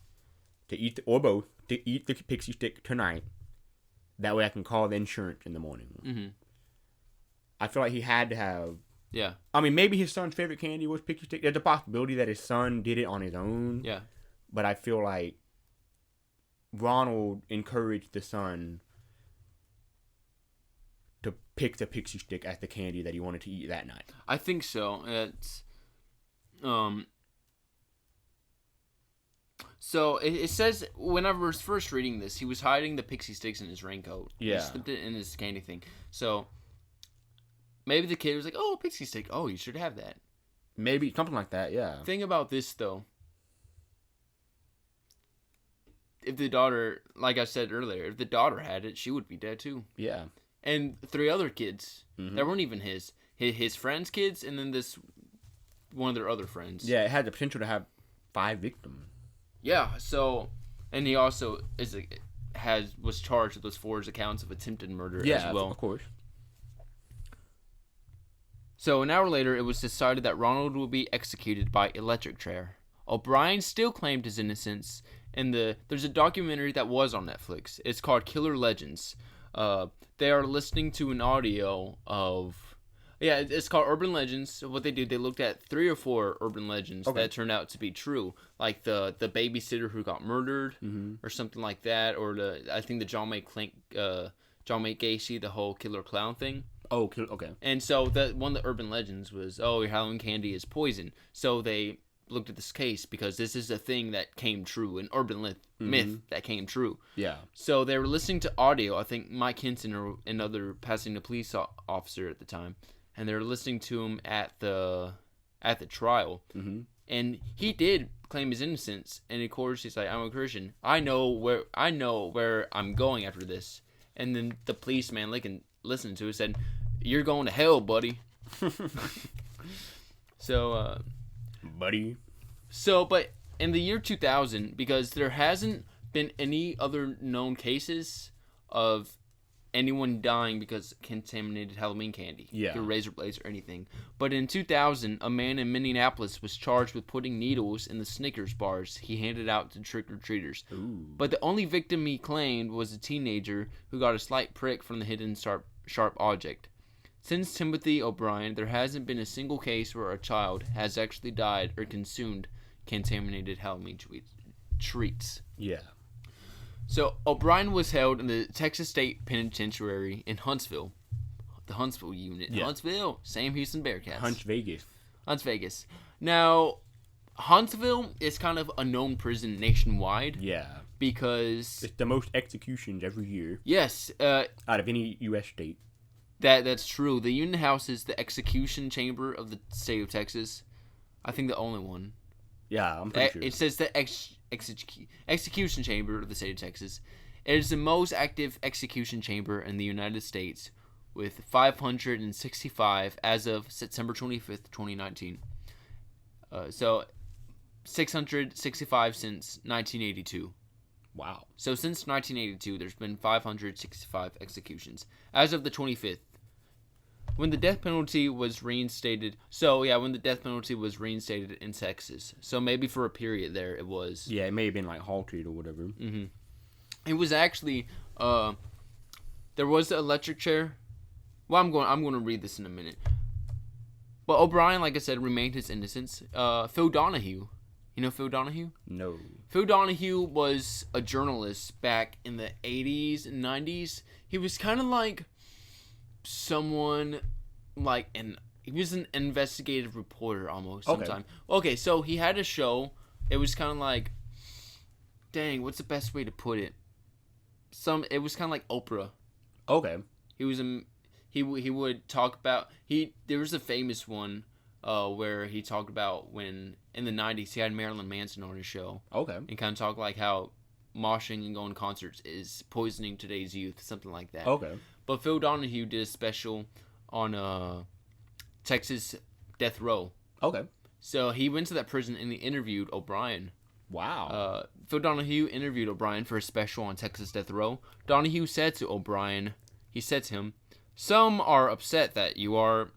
to eat or both to eat the Pixi-Stick tonight. That way I can call the insurance in the morning. Mm-hmm. I feel like he had to have. Yeah. I mean, maybe his son's favorite candy was Pixi-Stick. There's a possibility that his son did it on his own. Yeah. But I feel like Ronald encouraged the son to pick the Pixi-Stick as the candy that he wanted to eat that night. I think so. It's So it says when I was first reading this, he was hiding the Pixi-Sticks in his raincoat. Yeah. He slipped it in his candy thing. So maybe the kid was like, "Oh, Pixi-Stick. Oh, you should have that." Maybe something like that. Yeah. Thing about this though, if the daughter, like I said earlier, if the daughter had it, she would be dead too. Yeah. And 3 other kids that weren't even his friends' kids, and then this one of their other friends. Yeah, it had the potential to have 5 victims. Yeah, so, and he also was charged with those forged accounts of attempted murder as well. Of course. So an hour later, it was decided that Ronald would be executed by electric chair. O'Brien still claimed his innocence, and there's a documentary that was on Netflix. It's called Killer Legends. They are listening to an audio of. Yeah, it's called Urban Legends. So what they did, they looked at 3 or 4 urban legends that turned out to be true, like the babysitter who got murdered, or something like that, or I think the John May Gacy, the whole killer clown thing. Oh, okay. And so one of the urban legends was, your Halloween candy is poison. So they looked at this case because this is a thing that came true, an urban myth that came true. Yeah. So they were listening to audio. I think Mike Hinton or another Pasadena police officer at the time. And they were listening to him at the trial, and he did claim his innocence. And of course, he's like, "I'm a Christian. I know where I'm going after this." And then the policeman, listening to it, said, "You're going to hell, buddy." So, buddy. So, but in the year 2000, because there hasn't been any other known cases of anyone dying because contaminated Halloween candy, through razor blades or anything. But in 2000, a man in Minneapolis was charged with putting needles in the Snickers bars he handed out to trick-or-treaters. Ooh. But the only victim he claimed was a teenager who got a slight prick from the hidden sharp object. Since Timothy O'Brien, there hasn't been a single case where a child has actually died or consumed contaminated Halloween treats. Yeah. So, O'Brien was held in the Texas State Penitentiary in Huntsville. The Huntsville unit. Yeah. Huntsville, Sam Houston Bearcats. Hunts Vegas. Now, Huntsville is kind of a known prison nationwide. Yeah. Because it's the most executions every year. Yes. Out of any U.S. state. That's true. The unit houses the execution chamber of the state of Texas. I think the only one. Yeah, I'm pretty sure. It says the execution chamber of the state of Texas. It is the most active execution chamber in the United States, with 565 as of September 25th, 2019. So 665 since 1982. Wow. So since 1982, there's been 565 executions as of the 25th. When the death penalty was reinstated, when the death penalty was reinstated in Texas, so maybe for a period there it was. Yeah, it may have been like halted or whatever. Mm-hmm. It was actually, there was the electric chair. Well, I'm going to read this in a minute. But O'Brien, like I said, remained his innocence. Phil Donahue, you know Phil Donahue? No. Phil Donahue was a journalist back in the 80s and 90s. He was kind of like someone he was an investigative reporter almost sometime. Okay, so he had a show. It was kind of like, what's the best way to put it? It was kind of like Oprah. Okay. He was he would talk about there was a famous one where he talked about when in the 90s he had Marilyn Manson on his show. Okay. And kind of talked like how moshing and going to concerts is poisoning today's youth, something like that. Okay. But Phil Donahue did a special on Texas death row. Okay. So he went to that prison and he interviewed O'Brien. Wow. Phil Donahue interviewed O'Brien for a special on Texas death row. Donahue said to O'Brien, he said to him, "Some are upset that you are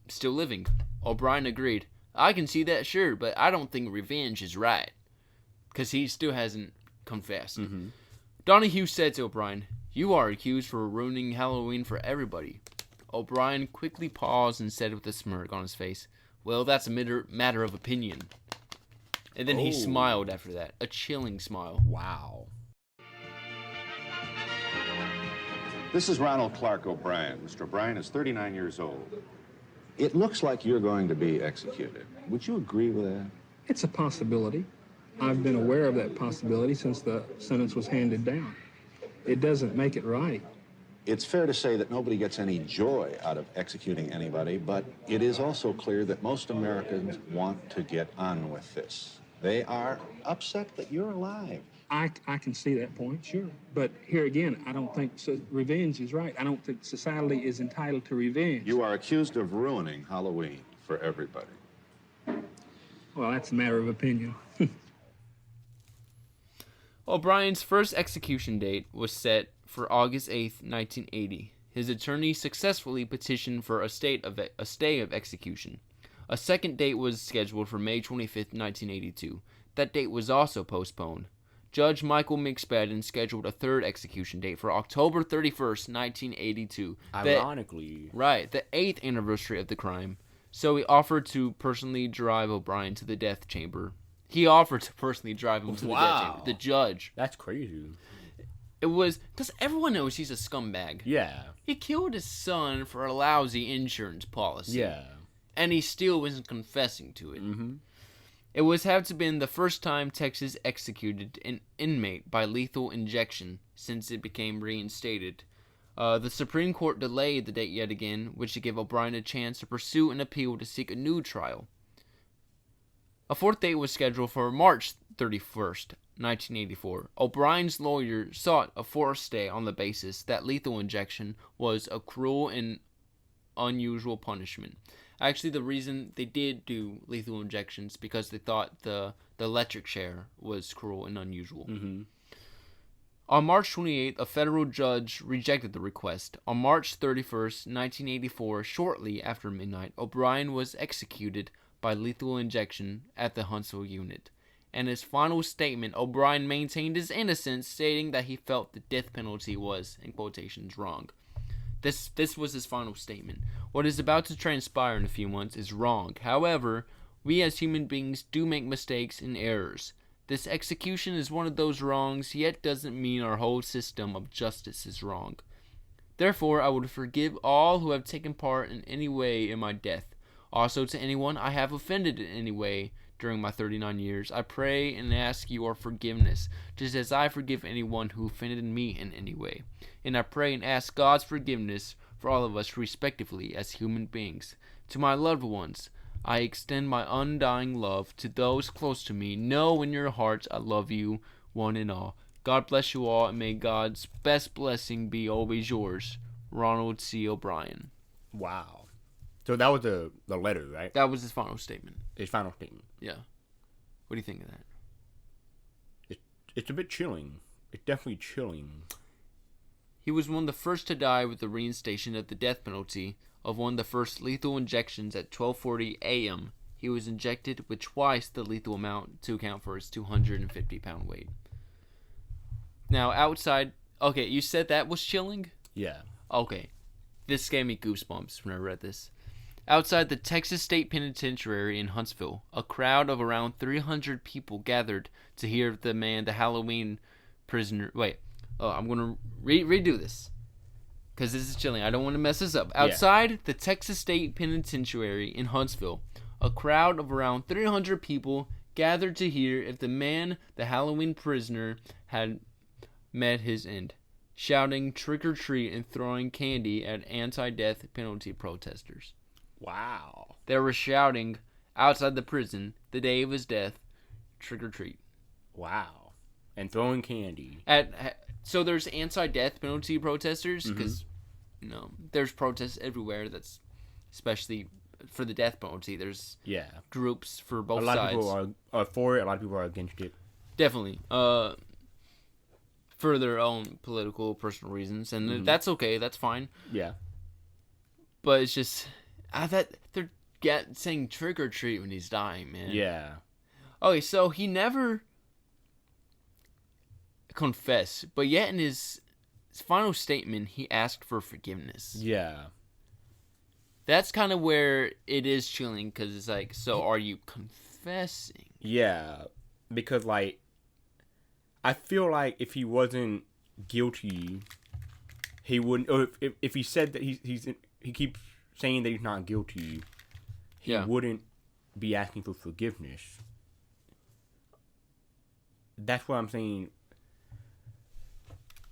still living." O'Brien agreed. "I can see that, sure, but I don't think revenge is right." Because he still hasn't confessed. Mm-hmm. Donahue said to O'Brien, "You are accused for ruining Halloween for everybody." O'Brien quickly paused and said with a smirk on his face, "Well, that's a matter of opinion." And then he smiled after that. A chilling smile. Wow. This is Ronald Clark O'Brien. Mr. O'Brien is 39 years old. It looks like you're going to be executed. Would you agree with that? It's a possibility. I've been aware of that possibility since the sentence was handed down. It doesn't make it right. It's fair to say that nobody gets any joy out of executing anybody, but it is also clear that most Americans want to get on with this. They are upset that you're alive. I can see that point, sure. But here again, I don't think revenge is right. I don't think society is entitled to revenge. You are accused of ruining Halloween for everybody. Well, that's a matter of opinion. O'Brien's first execution date was set for August 8th, 1980. His attorney successfully petitioned for a stay of execution. A second date was scheduled for May 25th, 1982. That date was also postponed. Judge Michael McSpadden scheduled a third execution date for October 31st, 1982. Ironically. The 8th anniversary of the crime. So he offered to personally drive O'Brien to the death chamber. He offered to personally drive him to the death chamber. The judge. That's crazy. It was because everyone knows he's a scumbag. Yeah. He killed his son for a lousy insurance policy. Yeah. And he still wasn't confessing to it. Mm-hmm. It was have to been the first time Texas executed an inmate by lethal injection since it became reinstated. The Supreme Court delayed the date yet again, which gave O'Brien a chance to pursue an appeal to seek a new trial. A fourth date was scheduled for March 31st, 1984. O'Brien's lawyer sought a forced stay on the basis that lethal injection was a cruel and unusual punishment. Actually, the reason they did do lethal injections because they thought the electric chair was cruel and unusual. Mm-hmm. On March 28th, a federal judge rejected the request. On March 31st, 1984, shortly after midnight, O'Brien was executed by lethal injection at the Huntsville unit. In his final statement, O'Brien maintained his innocence, stating that he felt the death penalty was, in quotations, wrong. This was his final statement. What is about to transpire in a few months is wrong. However, we as human beings do make mistakes and errors. This execution is one of those wrongs, yet doesn't mean our whole system of justice is wrong. Therefore, I would forgive all who have taken part in any way in my death. Also, to anyone I have offended in any way during my 39 years, I pray and ask your forgiveness, just as I forgive anyone who offended me in any way. And I pray and ask God's forgiveness for all of us respectively as human beings. To my loved ones, I extend my undying love. To those close to me, know in your hearts I love you, one and all. God bless you all, and may God's best blessing be always yours. Ronald C. O'Brien. Wow. So that was the letter, right? That was his final statement. His final statement. Yeah. What do you think of that? It's a bit chilling. It's definitely chilling. He was one of the first to die with the reinstation of the death penalty of one of the first lethal injections at 12:40 a.m. He was injected with twice the lethal amount to account for his 250-pound weight. Now, outside... Okay, you said that was chilling? Yeah. Okay. This gave me goosebumps when I read this. Outside the Texas State Penitentiary in Huntsville, a crowd of around 300 people gathered to hear the Halloween prisoner... Wait. I'm going to redo this, because this is chilling. I don't want to mess this up. Outside the Texas State Penitentiary in Huntsville, a crowd of around 300 people gathered to hear if the Halloween prisoner, had met his end, shouting trick or treat and throwing candy at anti-death penalty protesters. Wow. They were shouting outside the prison the day of his death, trick or treat. Wow. And throwing candy. So there's anti-death penalty protesters because there's protests everywhere. That's especially for the death penalty. There's groups for both sides. A lot of people are for it. A lot of people are against it. Definitely. For their own political, personal reasons, and that's okay. That's fine. Yeah. But it's just that they're saying trick or treat when he's dying, man. Yeah. Okay, so he never confessed, but yet in his final statement, he asked for forgiveness. Yeah. That's kind of where it is chilling, because it's like, so are you confessing? Yeah, because, like, I feel like if he wasn't guilty, he wouldn't, or if he said that he keeps saying that he's not guilty, he wouldn't be asking for forgiveness. That's what I'm saying.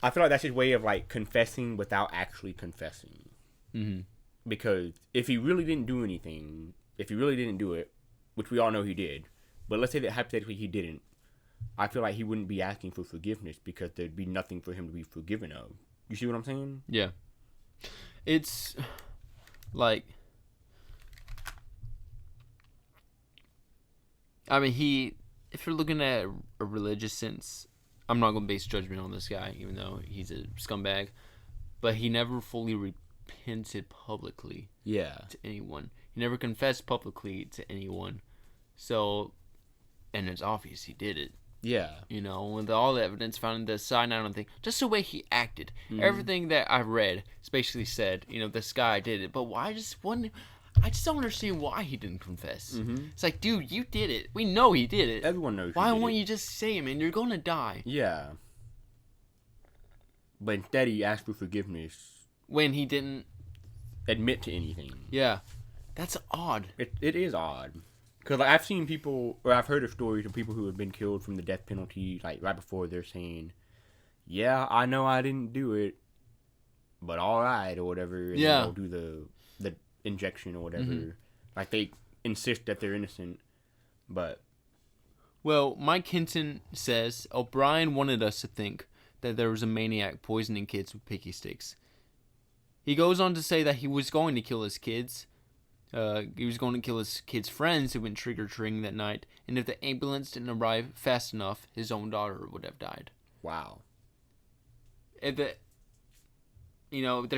I feel like that's his way of, like, confessing without actually confessing. Mm-hmm. Because if he really didn't do anything, if he really didn't do it, which we all know he did, but let's say that hypothetically he didn't, I feel like he wouldn't be asking for forgiveness because there'd be nothing for him to be forgiven of. You see what I'm saying? Yeah. It's like, I mean, if you're looking at a religious sense, I'm not going to base judgment on this guy, even though he's a scumbag, but he never fully repented publicly to anyone. He never confessed publicly to anyone. So, and it's obvious he did it. Yeah. You know, with all the evidence found in the cyanide and thing, just the way he acted. Everything that I've read is basically said, this guy did it. But I just don't understand why he didn't confess. It's like, dude, you did it. We know he did it. Everyone knows. Why won't you just say it, man? You're gonna die. Yeah. But instead, he asked for forgiveness when he didn't admit to anything. Yeah, that's odd. It is odd. Because, like, I've seen people, or I've heard of stories of people who have been killed from the death penalty, like, right before they're saying, yeah, I know I didn't do it, but all right, or whatever. And they'll do the injection or whatever. Like, they insist that they're innocent, but... Well, Mike Hinton says, O'Brien wanted us to think that there was a maniac poisoning kids with Pixi-Sticks. He goes on to say that he was going to kill his kids. He was going to kill his kids' friends who went trick-or-treating that night, and if the ambulance didn't arrive fast enough, his own daughter would have died. Wow. There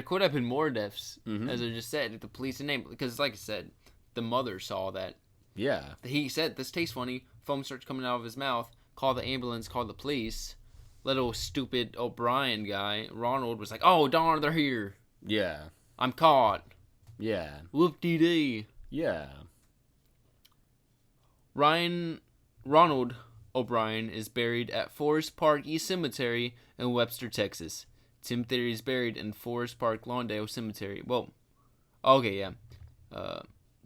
could have been more deaths, as I just said, if the police and because, like I said, the mother saw that. Yeah. He said, this tastes funny, foam starts coming out of his mouth, call the ambulance, call the police. Little stupid O'Brien guy, Ronald, was like, oh, darn, they're here. Yeah. I'm caught. Yeah. Whoop-dee-dee. Yeah. Ronald O'Brien is buried at Forest Park East Cemetery in Webster, Texas. Timothy is buried in Forest Park Lawndale Cemetery. Well, okay, yeah.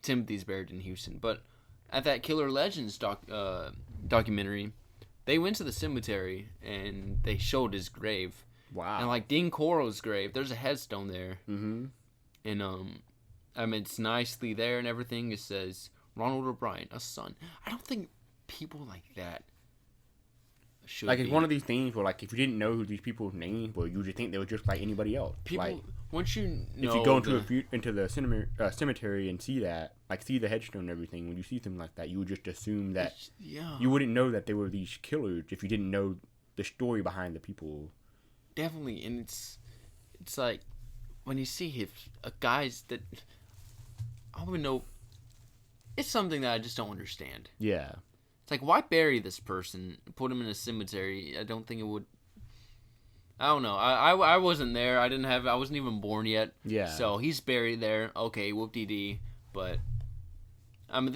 Timothy's buried in Houston. But at that Killer Legends documentary, they went to the cemetery and they showed his grave. Wow. And like Dean Corll's grave, there's a headstone there. Mm-hmm. And it's nicely there and everything. It says Ronald O'Brien, a son. I don't think people like that should like, it's one of these things where, like, if you didn't know who these people's names were, you would just think they were just like anybody else. People, like, once you know, if you go into the cemetery and see that, like, see the headstone and everything, when you see something like that, you would just assume that you wouldn't know that they were these killers if you didn't know the story behind the people. Definitely, and it's like when you see a guys that I don't even know. It's something that I just don't understand. Yeah. It's like, why bury this person? Put him in a cemetery? I don't think it would. I don't know. I wasn't there. I wasn't even born yet. Yeah. So he's buried there. Okay, whoop-dee-dee. But I mean,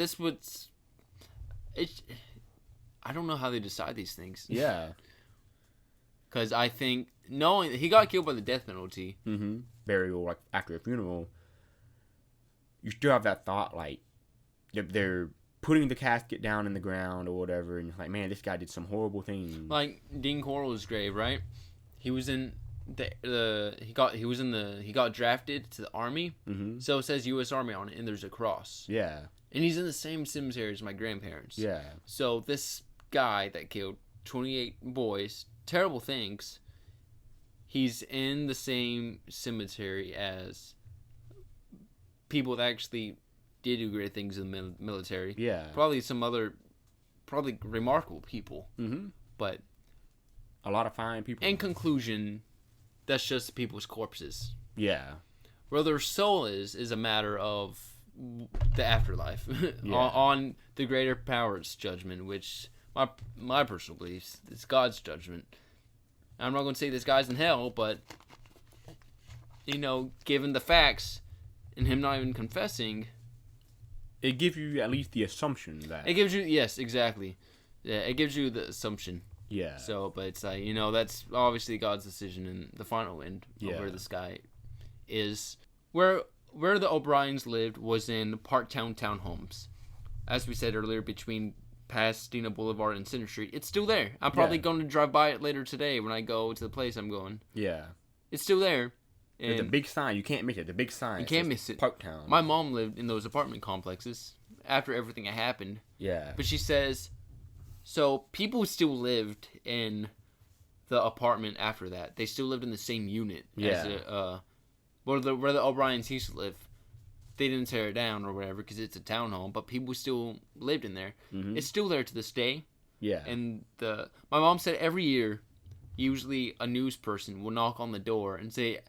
I don't know how they decide these things. Yeah. Because I think knowing he got killed by the death penalty. Mm-hmm. Burial, like, after a funeral. You still have that thought, like, they're putting the casket down in the ground or whatever, and it's like, man, this guy did some horrible things. Like Dean Corll's grave, right? He was in he got drafted to the Army. Mm-hmm. So it says U.S. Army on it, and there's a cross. Yeah. And he's in the same cemetery as my grandparents. Yeah. So this guy that killed 28 boys, terrible things, he's in the same cemetery as people that actually did do great things in the military. Yeah. Probably some other, remarkable people. Mm-hmm. But a lot of fine people. In conclusion, that's just people's corpses. Yeah. Where their soul is a matter of the afterlife. Yeah. on the greater power's judgment, which my personal beliefs is God's judgment. I'm not going to say this guy's in hell, but given the facts and him not even confessing, it gives you at least the assumption that it gives you, yes, exactly. Yeah, it gives you the assumption. Yeah. So, but it's like, that's obviously God's decision in the final end of where this guy is. Where the O'Briens lived was in Parktown Townhomes. As we said earlier, between Pasadena Boulevard and Center Street. It's still there. I'm probably going to drive by it later today when I go to the place I'm going. Yeah. It's still there. There's a big sign. You can't miss it. The big sign. You can't miss it. Parktown. My mom lived in those apartment complexes after everything had happened. Yeah. But she says, so people still lived in the apartment after that. They still lived in the same unit. Yeah. Where the O'Briens used to live. They didn't tear it down or whatever because it's a townhome, but people still lived in there. Mm-hmm. It's still there to this day. Yeah. And my mom said every year, usually a news person will knock on the door and say,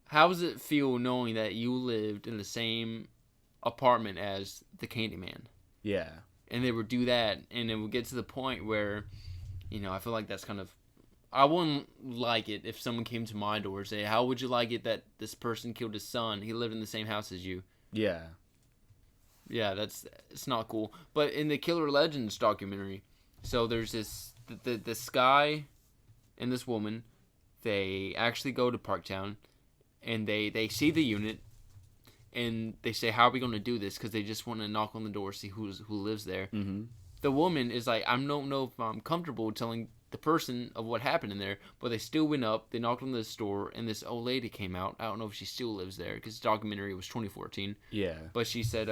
how does it feel knowing that you lived in the same apartment as the Candyman? Yeah. And they would do that, and it would get to the point where, I feel like that's kind of, I wouldn't like it if someone came to my door and say, how would you like it that this person killed his son? He lived in the same house as you. Yeah. Yeah, it's not cool. But in the Killer Legends documentary, so there's this guy and this woman, they actually go to Parktown, and they see the unit, and they say, how are we going to do this? Because they just want to knock on the door, see who lives there. Mm-hmm. The woman is like, I don't know if I'm comfortable telling the person of what happened in there, but they still went up, they knocked on the door, and this old lady came out. I don't know if she still lives there, because the documentary was 2014. Yeah. But she said,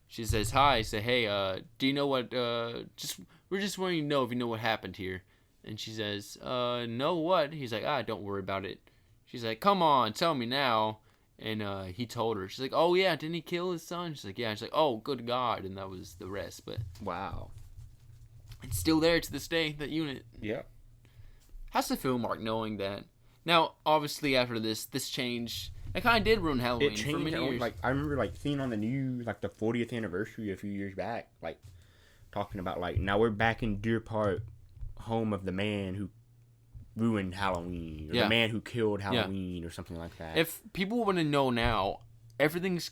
she says, hi, I say, hey, do you know what, we're just wanting to know if you know what happened here. And she says, no, what? He's like, don't worry about it. She's like, come on, tell me now. And he told her. She's like, oh, yeah, didn't he kill his son? She's like, yeah. She's like, oh, good God. And that was the rest. But wow. It's still there to this day, that unit. Yeah. How's it feel, Mark, knowing that? Now, obviously, after this changed. It kind of did ruin Halloween for many years. Like, I remember, seeing on the news, the 40th anniversary a few years back, talking about, now we're back in Deer Park, home of the man who ruined Halloween, or the man who killed Halloween, or something like that. If people want to know now, everything's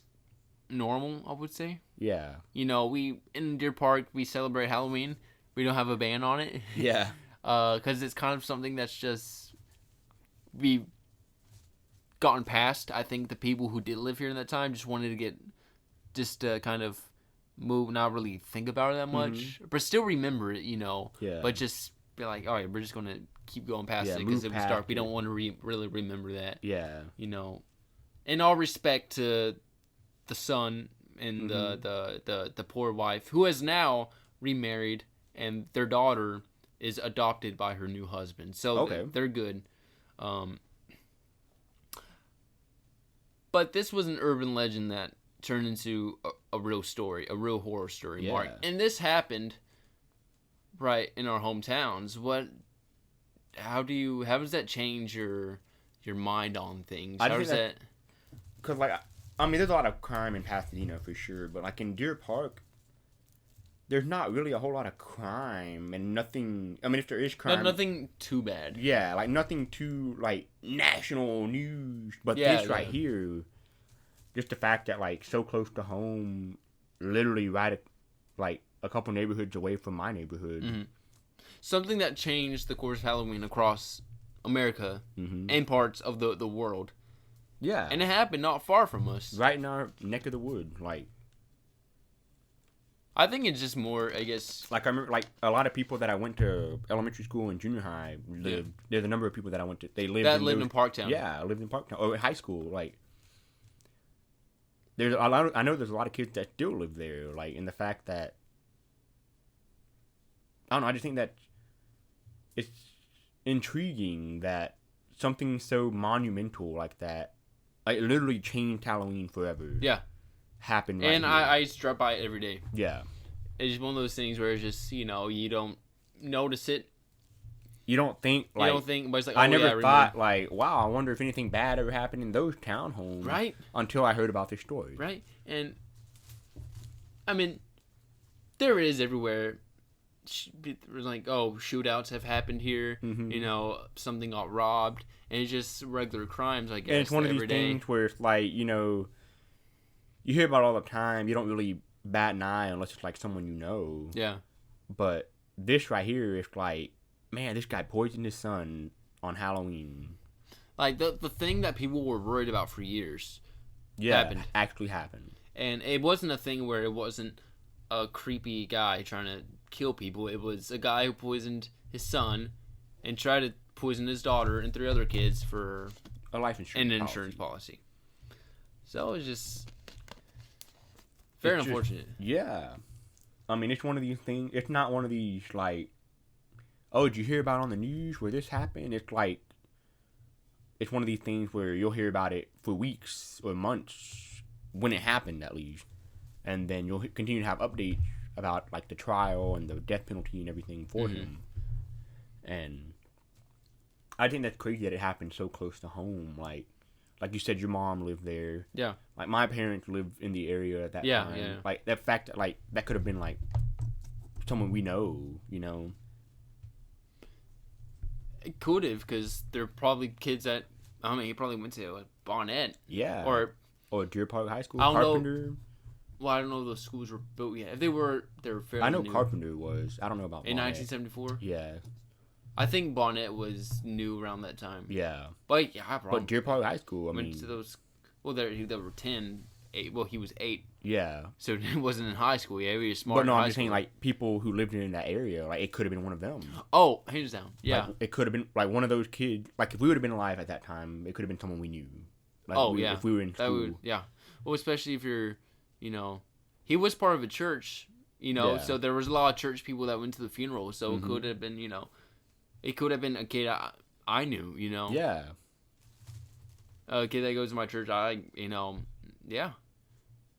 normal, I would say. Yeah. We in Deer Park, we celebrate Halloween. We don't have a ban on it. Yeah. Because it's kind of something that's just we've gotten past. I think the people who did live here in that time just wanted to kind of move, not really think about it that much, but still remember it, Yeah. But just be like, all right, we're just going to keep going past it because it was dark. We don't want to really remember that. Yeah. In all respect to the son and the poor wife, who has now remarried, and their daughter is adopted by her new husband. So they're good. But this was an urban legend that turned into a real story, a real horror story, Mark. And this happened right in our hometowns. How does that change your mind on things? How does that? Because there's a lot of crime in Pasadena for sure, but in Deer Park, there's not really a whole lot of crime and nothing. If there is crime, nothing too bad. Yeah, nothing too national news. But this right here, just the fact that so close to home, literally right a couple neighborhoods away from my neighborhood. Mm-hmm. Something that changed the course of Halloween across America and parts of the world. Yeah. And it happened not far from us. Right in our neck of the wood. I think it's just more, I guess. Like I remember, like a lot of people that I went to elementary school and junior high lived. Yeah. There's a number of people that I went to. They lived in Parktown. Yeah, lived in Parktown. Or high school. Like there's a lot. I know there's a lot of kids that still live there. Like, in the fact that I don't know. I just think that it's intriguing that something so monumental like that, like literally changed Halloween forever. Yeah. Happened right and here. I drive by it every day. Yeah. It's just one of those things where it's just, you don't notice it. You don't think, like... You don't think, but it's like, I never thought, like, wow, I wonder if anything bad ever happened in those townhomes. Right. Until I heard about this story. Right. And, I mean, there it is everywhere. Like, oh, shootouts have happened here. Mm-hmm. Something got robbed. And it's just regular crimes, I guess. And it's one of these things where it's like, you hear about it all the time. You don't really bat an eye unless it's like someone you know. Yeah. But this right here is like, man, this guy poisoned his son on Halloween. Like the thing that people were worried about for years. Yeah, actually happened. And it wasn't a thing where it wasn't a creepy guy trying to kill people. It was a guy who poisoned his son and tried to poison his daughter and 3 other kids for a life insurance policy. So it was just... Very unfortunate. Yeah. I mean, it's one of these things. It's not one of these, like, oh, did you hear about on the news where this happened? It's like, it's one of these things where you'll hear about it for weeks or months when it happened, at least. And then you'll continue to have updates about, like, the trial and the death penalty and everything for him. And I think that's crazy that it happened so close to home. Like you said, your mom lived there. Yeah. Like, my parents lived in the area at that time. Yeah. Like, that fact, like, that could have been, like, someone we know, It could have, because they're probably kids that, he probably went to Bonnet. Yeah. Or Deer Park High School, Carpenter. Well, I don't know if those schools were built yet. If they were fairly I know new. Carpenter was. I don't know about Bonnet. In 1974? Yeah. I think Bonnet was new around that time. Yeah. But, yeah, probably. But Deer Park High School, I mean... To those... Well, they were 10. 8. Well, he was 8. Yeah. So he wasn't in high school. Yeah, he was smart. But no, I'm just saying, like, people who lived in that area, like, it could have been one of them. Oh, hands down. Yeah. Like, it could have been, like, one of those kids. Like, if we would have been alive at that time, it could have been someone we knew. Like, yeah. If we were in school. Yeah. Well, especially if you're, he was part of a church, so there was a lot of church people that went to the funeral. So it could have been, it could have been a kid I knew, Yeah. A kid that goes to my church, yeah.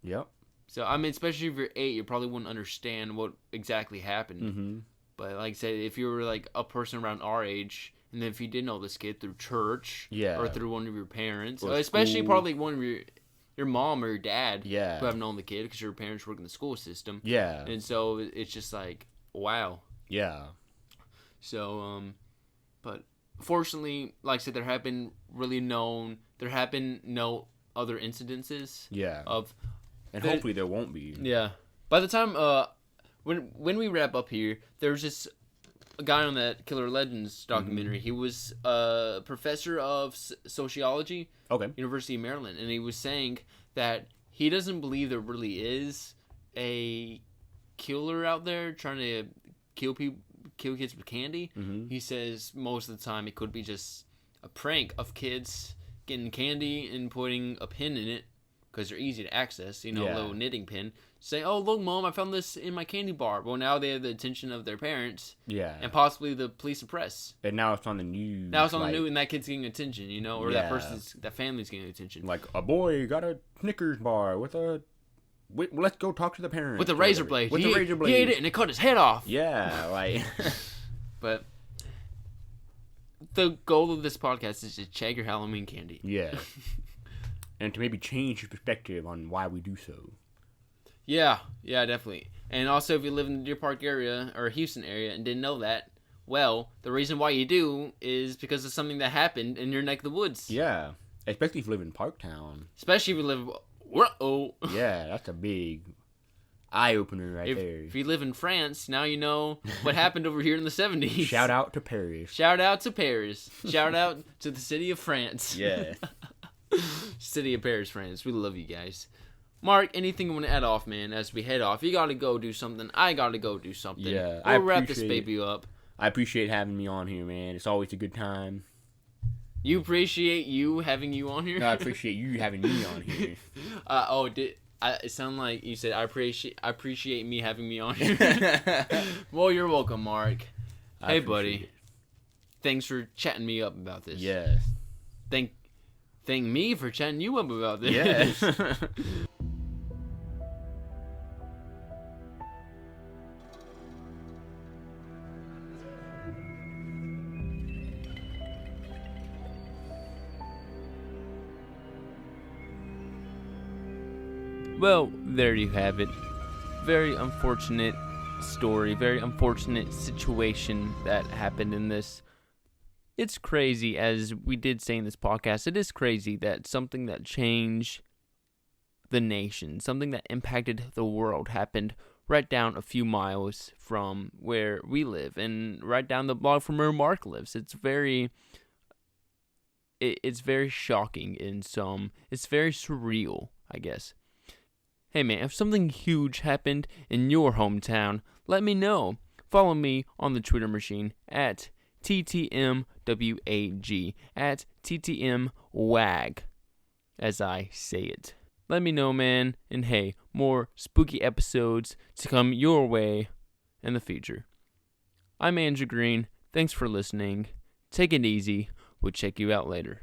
Yep. So, I mean, especially if you're 8, you probably wouldn't understand what exactly happened. Mm-hmm. But, like I said, if you were, like, a person around our age, and then if you did know this kid through church, or through one of your parents, or especially school. Probably one of your mom or your dad, who have known the kid, because your parents work in the school system. Yeah. And so, it's just like, wow. Yeah. So, but fortunately, like I said, there have been no other incidences. Yeah. And that, hopefully there won't be. Yeah. By the time when we wrap up here, there's just a guy on that Killer Legends documentary. He was a professor of sociology. Okay. University of Maryland, and he was saying that he doesn't believe there really is a killer out there trying to kill kids with candy. Mm-hmm. He says most of the time it could be just a prank of kids getting candy and putting a pin in it because they're easy to access, a little knitting pin. Say, oh, look, Mom, I found this in my candy bar. Well, now they have the attention of their parents. Yeah. And possibly the police and press. And now it's on the news. Now it's on the news, and that kid's getting attention, or that family's getting attention. Like, a boy got a Snickers bar with a... let's go talk to the parents. With a razor blade. He ate it, and it cut his head off. Yeah, like... But... The goal of this podcast is to check your Halloween candy. Yeah. And to maybe change your perspective on why we do so. Yeah, definitely. And also, if you live in the Deer Park area or Houston area and didn't know that, well, the reason why you do is because of something that happened in your neck of the woods. Yeah, especially if you live in Parktown. Especially if you live... Yeah, that's a big eye-opener there. If you live in France, now you know what happened over here in the 70s. Shout out to Paris. Shout out to Paris. Shout out to the city of France. Yeah. City of Paris, France. We love you guys. Mark, anything you want to add off, man, as we head off? You got to go do something. I got to go do something. Yeah, we'll wrap this baby up. I appreciate having me on here, man. It's always a good time. You appreciate you having you on here? No, I appreciate you having me on here. It sounded like you said I appreciate me having me on here. Well, you're welcome, Mark. Hey, buddy. Thanks for chatting me up about this. Yes. Thank me for chatting you up about this. Yes. Well, there you have it. Very unfortunate story, very unfortunate situation that happened in this. It's crazy, as we did say in this podcast, it is crazy that something that changed the nation, something that impacted the world, happened right down a few miles from where we live and right down the block from where Mark lives. It's very shocking in some. It's very surreal, I guess. Hey man, if something huge happened in your hometown, let me know. Follow me on the Twitter machine at TTMWAG, at TTMWAG, as I say it. Let me know, man, and hey, more spooky episodes to come your way in the future. I'm Andrew Green. Thanks for listening. Take it easy. We'll check you out later.